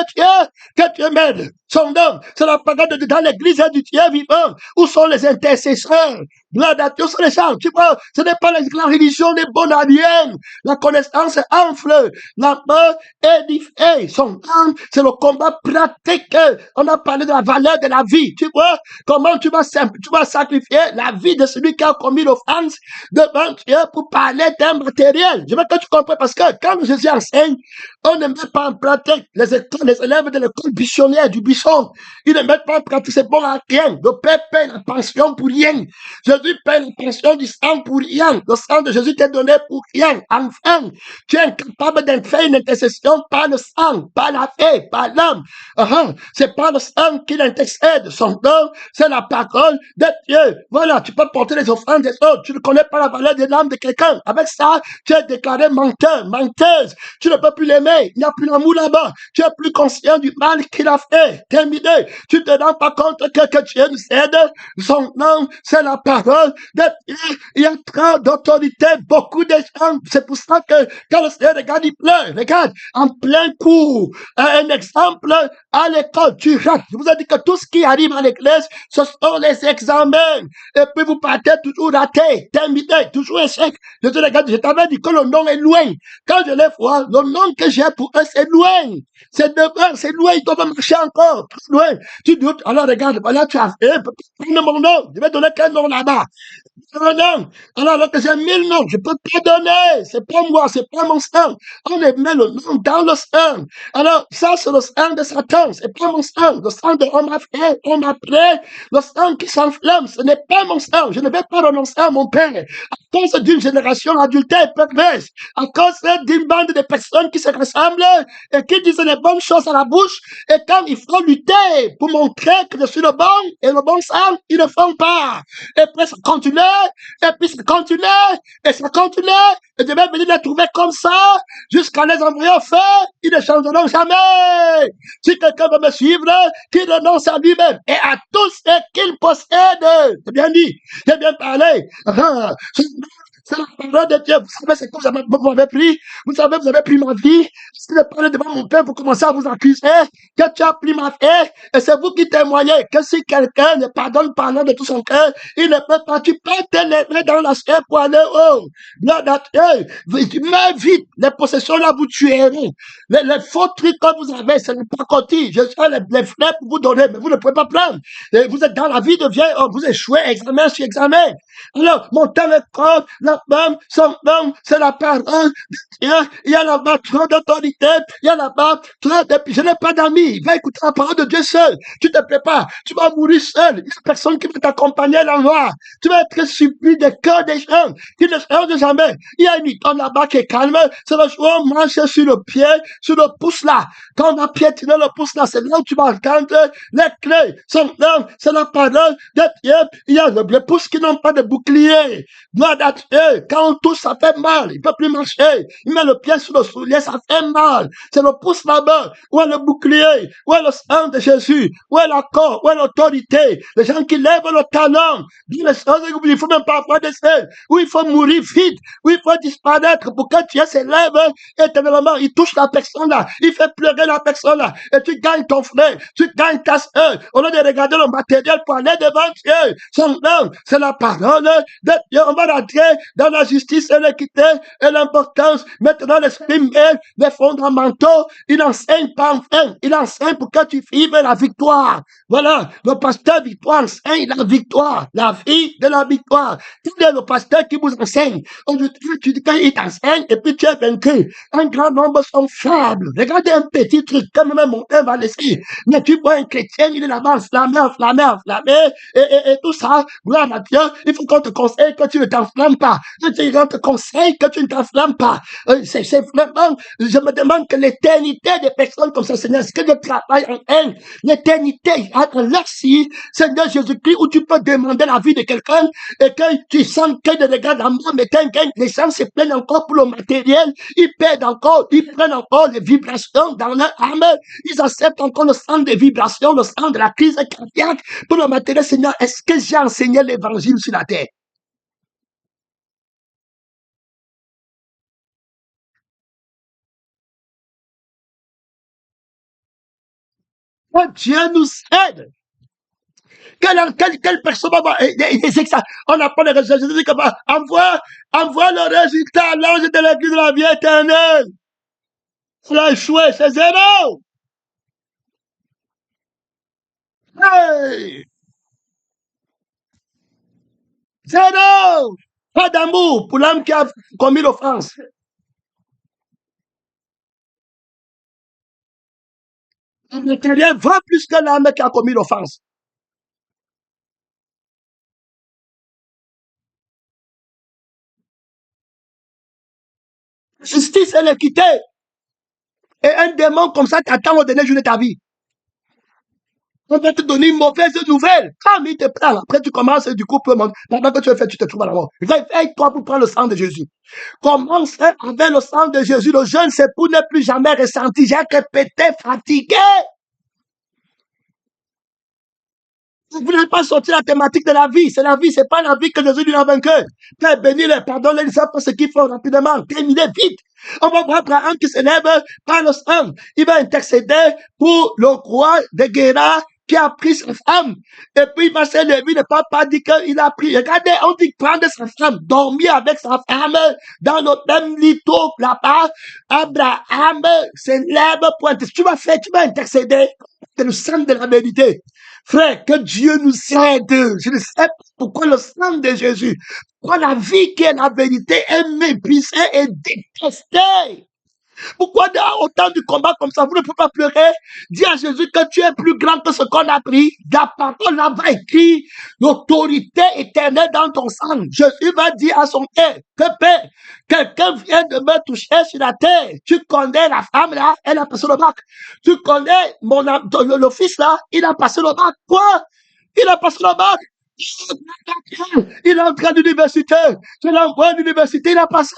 Dieu m'aide. Son nom, c'est la parole de Dieu dans l'église du Dieu vivant. Où sont les intercesseurs? Gloire à Dieu, sont les gens. Tu vois, ce n'est pas la religion des bonadiens. La connaissance enfle. La peur édifie. Son âme, c'est le combat pratique. On a parlé de la valeur de la vie. Tu vois, comment tu vas sacrifier la vie de celui qui a commis l'offense devant Dieu pour parler d'un matériel. Je veux que tu comprennes parce que quand Jésus enseigne, on ne met pas en pratique les élèves de l'école buissonnière du buisson. Ils ne mettent pas en pratique, c'est bon à rien. Le Père paye la pension pour rien. Jésus paye la pension du sang pour rien. Le sang de Jésus t'est donné pour rien. Enfin, tu es incapable de faire une intercession par le sang, par la paix, par l'âme. C'est pas le sang qui l'intercède. Son don, c'est la parole de Dieu. Voilà, tu peux porter les offrandes des autres. Tu ne connais pas la valeur de l'âme de quelqu'un. Avec ça, tu es déclaré menteur, menteuse. Tu ne peux plus l'aimer. Il n'y a plus l'amour là-bas. Tu es plus conscient du mal qu'il a fait. Terminé. Tu te rends pas compte que Dieu nous aide. Son nom, c'est la parole de Dieu. Il y a trop d'autorité, beaucoup de gens. C'est pour ça que quand le Seigneur regarde, il pleure. Regarde, en plein cours. Un exemple, à l'école, tu rates. Je vous ai dit que tout ce qui arrive à l'église, ce sont les examens. Et puis vous partez toujours raté. Terminé, toujours échec. Je te regarde, je t'avais dit que le nom est loin. Quand je les vois, le nom que j'ai pour eux, c'est loin. C'est devant, c'est loin, ils doivent marcher encore. loin, très loin. Tu doutes, alors regarde, voilà, tu as fait, prends mon nom, je vais donner quel nom là-bas. Non. Alors que j'ai 1000 noms, je peux pas donner. C'est pas moi, c'est pas mon sang. On met le nom dans le sang. Alors, ça, c'est le sang de Satan. C'est pas mon sang. Le sang de on m'a fait, on m'a pris. Le sang qui s'enflamme, ce n'est pas mon sang. Je ne vais pas renoncer à mon Père. À cause d'une génération adultère et perverse. À cause d'une bande de personnes qui se ressemblent et qui disent les bonnes choses à la bouche. Et quand il faut lutter pour montrer que je suis le bon et le bon sang, ils ne font pas. Et puis ça continue, et puis ça continue, et ça continue, et je vais venir les trouver comme ça, jusqu'à les envoyer au feu, ils ne changeront jamais. Si quelqu'un veut me suivre, qu'il renonce à lui-même, et à tout ce qu'il possède. C'est bien dit, j'ai bien parlé. C'est la parole de Dieu. Vous savez ce que vous m'avez pris? Vous savez, vous avez pris ma vie. Si je parle devant mon Père, vous commencez à vous accuser que tu as pris ma vie. Et c'est vous qui témoignez que si quelqu'un ne pardonne pas de tout son cœur, il ne peut pas. Tu peux t'élever dans la sphère pour aller haut. Gloire à Dieu. Mets vite les possessions là, vous tuerez. Les faux trucs que vous avez, ce n'est pas côté. Je suis les frais pour vous donner, mais vous ne pouvez pas prendre. Et vous êtes dans la vie de vieil homme. Vous échouez examen sur examen. Alors, mon temps est corps, la femme, son homme, c'est la parole de Dieu. Il y a là-bas trop d'autorité, il y a là-bas trop de... Je n'ai pas d'amis, va écouter la parole de Dieu seul. Tu te prépares, tu vas mourir seul. Il n'y a personne qui va t'accompagner là-bas. Tu vas être surpris des cœurs des gens qui ne changent jamais. Il y a une icône là-bas qui est calme, c'est le jour où on marche sur le pied, sur le pouce là. Quand on va piétiner le pouce là, c'est là où tu vas entendre les clés. Son nom, c'est la parole de Dieu. Il y a le pouce qui n'ont pas de bouclier. Gloire à Dieu. Quand on touche, ça fait mal. Il ne peut plus marcher. Il met le pied sur le soulier, ça fait mal. C'est le pouce là-bas. Où est le bouclier? Où est le sang de Jésus? Où est l'accord? Où est l'autorité? Les gens qui lèvent le talon. Disent les choses, il ne faut même pas avoir de sel. Où il faut mourir vite. Où il faut disparaître pour que Dieu se lève éternellement. Il touche la personne là. Il fait pleurer la personne là. Et tu gagnes ton frère. Tu gagnes ta soeur. Au lieu de regarder le matériel pour aller devant Dieu. Son nom, c'est la parole de Dieu. On va rentrer dans la justice et l'équité et l'importance. Maintenant, l'esprit met les fondamentaux. Il enseigne pas enfin. Il enseigne pour que tu vives la victoire. Voilà. Le pasteur victoire enseigne la victoire. La vie de la victoire. Quel est le pasteur qui vous enseigne? Tu dis qu'il t'enseigne et puis tu es vaincu. Un grand nombre sont faibles. Regardez un petit truc comme même mon père va laisser. Mais tu vois un chrétien, il est là-bas enflammé, et tout ça. Gloire à Dieu. Il faut qu'on te conseille que tu ne t'enflammes pas. On te conseille que tu ne t'enflammes pas. C'est vraiment, je me demande que l'éternité des personnes comme ça, Seigneur, est-ce que je travaille en haine? L'éternité, merci, Seigneur Jésus-Christ, où tu peux demander la vie de quelqu'un et que tu sens qu'il de regarde à moi, mais les gens se plaignent encore pour le matériel, ils perdent encore, ils prennent encore les vibrations dans leur âme, ils acceptent encore le sang des vibrations, le sang de la crise cardiaque pour le matériel. Seigneur, est-ce que j'ai enseigné l'évangile sur la terre? Que Dieu nous aide. Quelle personne va on n'a pas de résultats. Jésus dit que envoie le résultat à l'ange de l'église de la vie éternelle. Il a échoué, c'est zéro. Hey! Zéro. Pas d'amour pour l'homme qui a commis l'offense. Le matériel va plus que l'homme qui a commis l'offense. Justice et l'équité. Et un démon comme ça t'attend au dernier jour de ta vie. On va te donner une mauvaise nouvelle. Comme il te prend, après tu commences, du coup, pendant que tu le fais, tu te trouves à la mort. Réveille-toi pour prendre le sang de Jésus. Commence avec le sang de Jésus. Le jeûne, c'est pour ne plus jamais ressentir. J'ai répété, fatigué. Vous n'avez pas sorti la thématique de la vie. C'est la vie, c'est pas la vie que Jésus lui a vaincu. Père, bénis-les, pardonne-les, ils savent pas ce qu'ils font rapidement. Terminez vite. On va voir Abraham qui se lève par le sang. Il va intercéder pour le roi de Guéra qui a pris sa femme. Et puis il va se lever, le papa dit qu'il a pris. Regardez, on dit prendre sa femme, dormir avec sa femme dans le même lit là-bas. Abraham se lève pour intercéder. Tu vas intercéder. c'est le sang de la vérité. Frère, que Dieu nous aide. Je ne sais pas pourquoi le sang de Jésus, pourquoi la vie qui est la vérité est méprisée et détestée. Pourquoi dans autant de combats comme ça, vous ne pouvez pas pleurer? Dis à Jésus que tu es plus grand que ce qu'on a pris. La parole là-bas écrit l'autorité éternelle dans ton sang. Jésus va dire à son père que Père, quelqu'un vient de me toucher sur la terre. Tu connais la femme là, elle a passé le bac. Tu connais le fils là, il a passé le bac. Quoi? Il a passé le bac. Il est entré à l'université. Je l'envoie à l'université. Il a passé.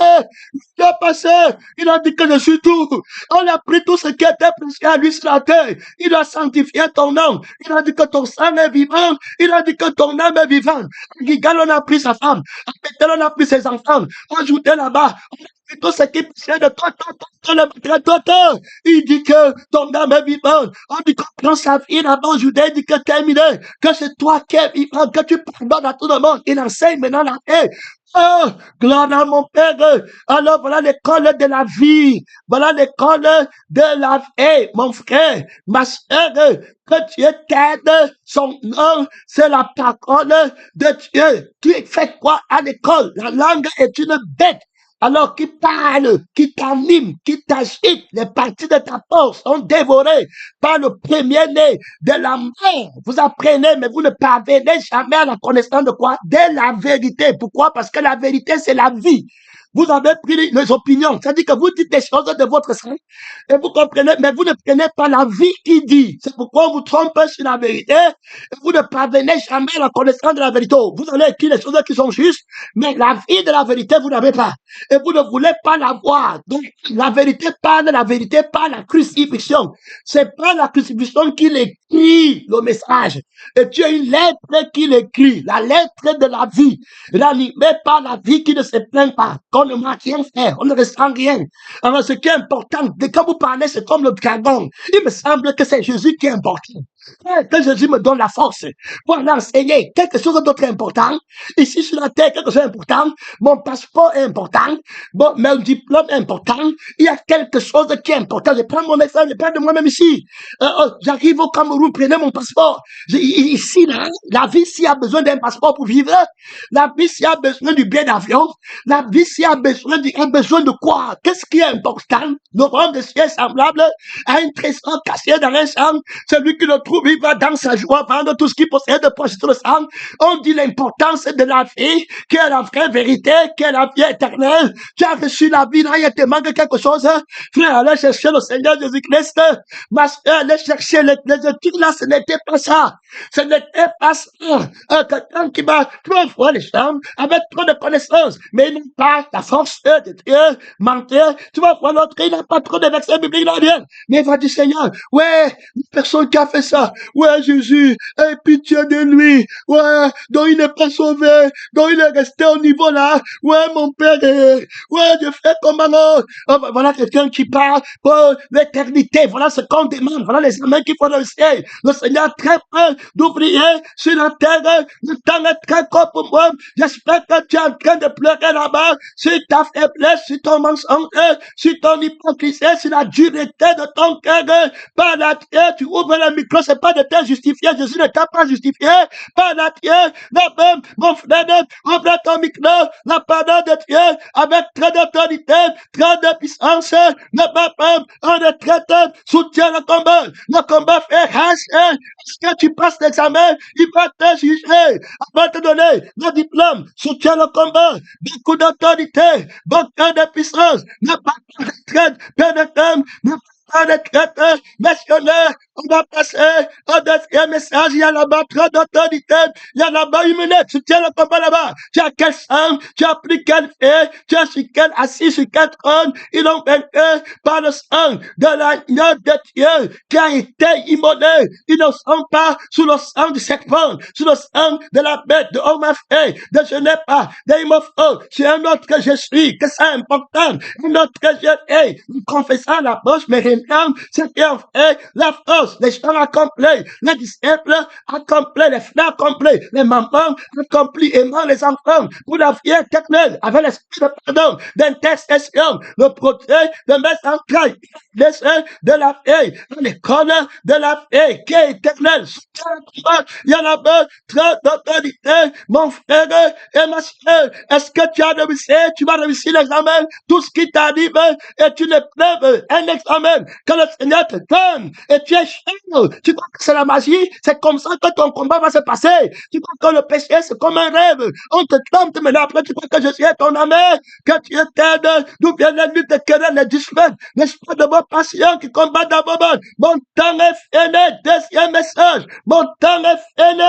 Il a passé. Il a dit que je suis tout. On a pris tout ce qui était précieux à lui sur la terre. Il a sanctifié ton nom. Il a dit que ton sang est vivant. Il a dit que ton âme est vivante. À Gigal, on a pris sa femme. À Bethel, on a pris ses enfants. On ajoutait là-bas. Tout ce qui est de toi, il dit que ton âme est vivante. On dit qu'on prend sa vie là-bas au Judée, il dit que terminé, que c'est toi qui es vivant, que tu pardonnes à tout le monde. Il enseigne maintenant la paix. Oh, gloire à mon Père. Alors voilà l'école de la vie. Voilà l'école de la vie. Mon frère, ma soeur, que Dieu t'aide. Son nom, c'est la parole de Dieu. Tu fais quoi à l'école? La langue est une bête. Alors qui parle, qui t'anime, qui t'agite, les parties de ta force sont dévorées par le premier-né de la mort. Vous apprenez, mais vous ne parvenez jamais à la connaissance de quoi? De la vérité. Pourquoi? Parce que la vérité, c'est la vie. Vous avez pris les opinions. C'est-à-dire que vous dites des choses de votre sang et vous comprenez, mais vous ne prenez pas la vie qui dit. C'est pourquoi on vous trompe sur la vérité et vous ne parvenez jamais à la connaissance de la vérité. Vous avez écrit les choses qui sont justes, mais la vie de la vérité, vous n'avez pas. Et vous ne voulez pas la voir. Donc, la vérité par la crucifixion. C'est pas la crucifixion qu'il écrit le message. Et tu as une lettre qu'il écrit, la lettre de la vie, ranimée par la vie qui ne se plaint pas. On ne m'a rien fait, on ne ressent rien. Alors, ce qui est important, quand vous parlez, c'est comme le dragon. Il me semble que c'est Jésus qui est important. Que Jésus me donne la force pour l'enseigner. Quelque chose d'autre est important. Ici sur la terre, quelque chose d'important. Mon passeport est important. Bon, mon diplôme est important. Il y a quelque chose qui est important. Je prends mon exemple, je prends de moi-même ici. J'arrive au Cameroun, prenez mon passeport. Ici, là, la vie, s'il y a besoin d'un passeport pour vivre, la vie, s'il y a besoin du billet d'avion, la vie, s'il y a besoin de quoi? Qu'est-ce qui est important? Le royaume des cieux est semblable à un trésor caché dans un champ. Celui qui le trouve, il va dans sa joie vendre tout ce qu'il possède de proche le sang. On dit l'importance de la vie, qui est la vraie vérité, qui est la vie éternelle. Tu as reçu la vie, là, il te manque quelque chose. Frère, allez chercher le Seigneur Jésus-Christ. Ma soeur, allez chercher les études là, ce n'était pas ça. Ce n'était pas ça. Quelqu'un qui va trop voir les chambres, avec trop de connaissances, mais il n'a pas la force de Dieu, mentir. Tu vas voir l'autre, il n'a pas trop de versets bibliques, là, rien. Mais il va dire, Seigneur, ouais, une personne qui a fait ça, ouais, Jésus, aie pitié de lui, ouais, donc il n'est pas sauvé, donc il est resté au niveau là, ouais, mon Père, ouais, je fais comment, voilà quelqu'un qui parle pour l'éternité, voilà ce qu'on demande, voilà les amens qu'il faut dans le ciel. Le Seigneur très près d'ouvrier sur la terre, le temps est très court pour moi, j'espère que tu es en train de pleurer là-bas, sur ta faiblesse, sur ton mensonge, sur ton hypocrisie, sur la dureté de ton cœur, par la terre, tu ouvres le micro, c'est pas de te justifier, Jésus ne t'a pas justifié, par la terre, là-même, mon frère, ouvre ton micro, la parole de Dieu, avec très d'autorité, très de puissance, ne va pas en retraite, soutiens le combat fait hache, est-ce que tu passes l'examen, il va te juger, il va te donner le diplôme, soutiens le combat, beaucoup d'autorité, beaucoup de puissance, ne pas en retraite, peu de temps, ne pas en retraite, missionnaire, on va passer au deuxième message, il y a là-bas trop d'autorité, il y a là-bas une minute, tu tiens le combat là-bas, tu as quel sang, tu as pris quel fait, tu as assis sur quel trône, ils ont vaincu par le sang de l'agneau de Dieu qui a été immolé, ils ne sont pas sous le sang du serpent, sous le sang de la bête, de homme fait, de je n'ai pas, d'hémophobe, c'est un autre que je suis, que c'est important, un autre que je hais, nous confessons la bouche, mais rien, c'est qui en fait la force l'apôtre, les gens accomplis, les disciples accomplis, les frères accomplis, les mamans accomplis, aimant les enfants pour la vie éternelle, avec l'esprit de pardon, d'intercession, le protège, de mettre en crainte, de la fille, à l'école de la fille qui est éternelle. Il y en a trop d'autorité, mon frère et ma soeur. Est-ce que tu as réussi? Tu vas réussir l'examen. Tout ce qui t'arrive est une épreuve, un examen que le Seigneur te donne. Et tu es cher. Tu crois que c'est la magie? C'est comme ça que ton combat va se passer. Tu crois que le péché, c'est comme un rêve. On te tente, mais après, tu crois que je suis ton ami, que tu es t'aides, d'où viennent les luttes, les querelles, les disputes, l'esprit de vos passions qui combattent dans vos mains. Mon temps est fini. Deuxième message. Mon temps est fini.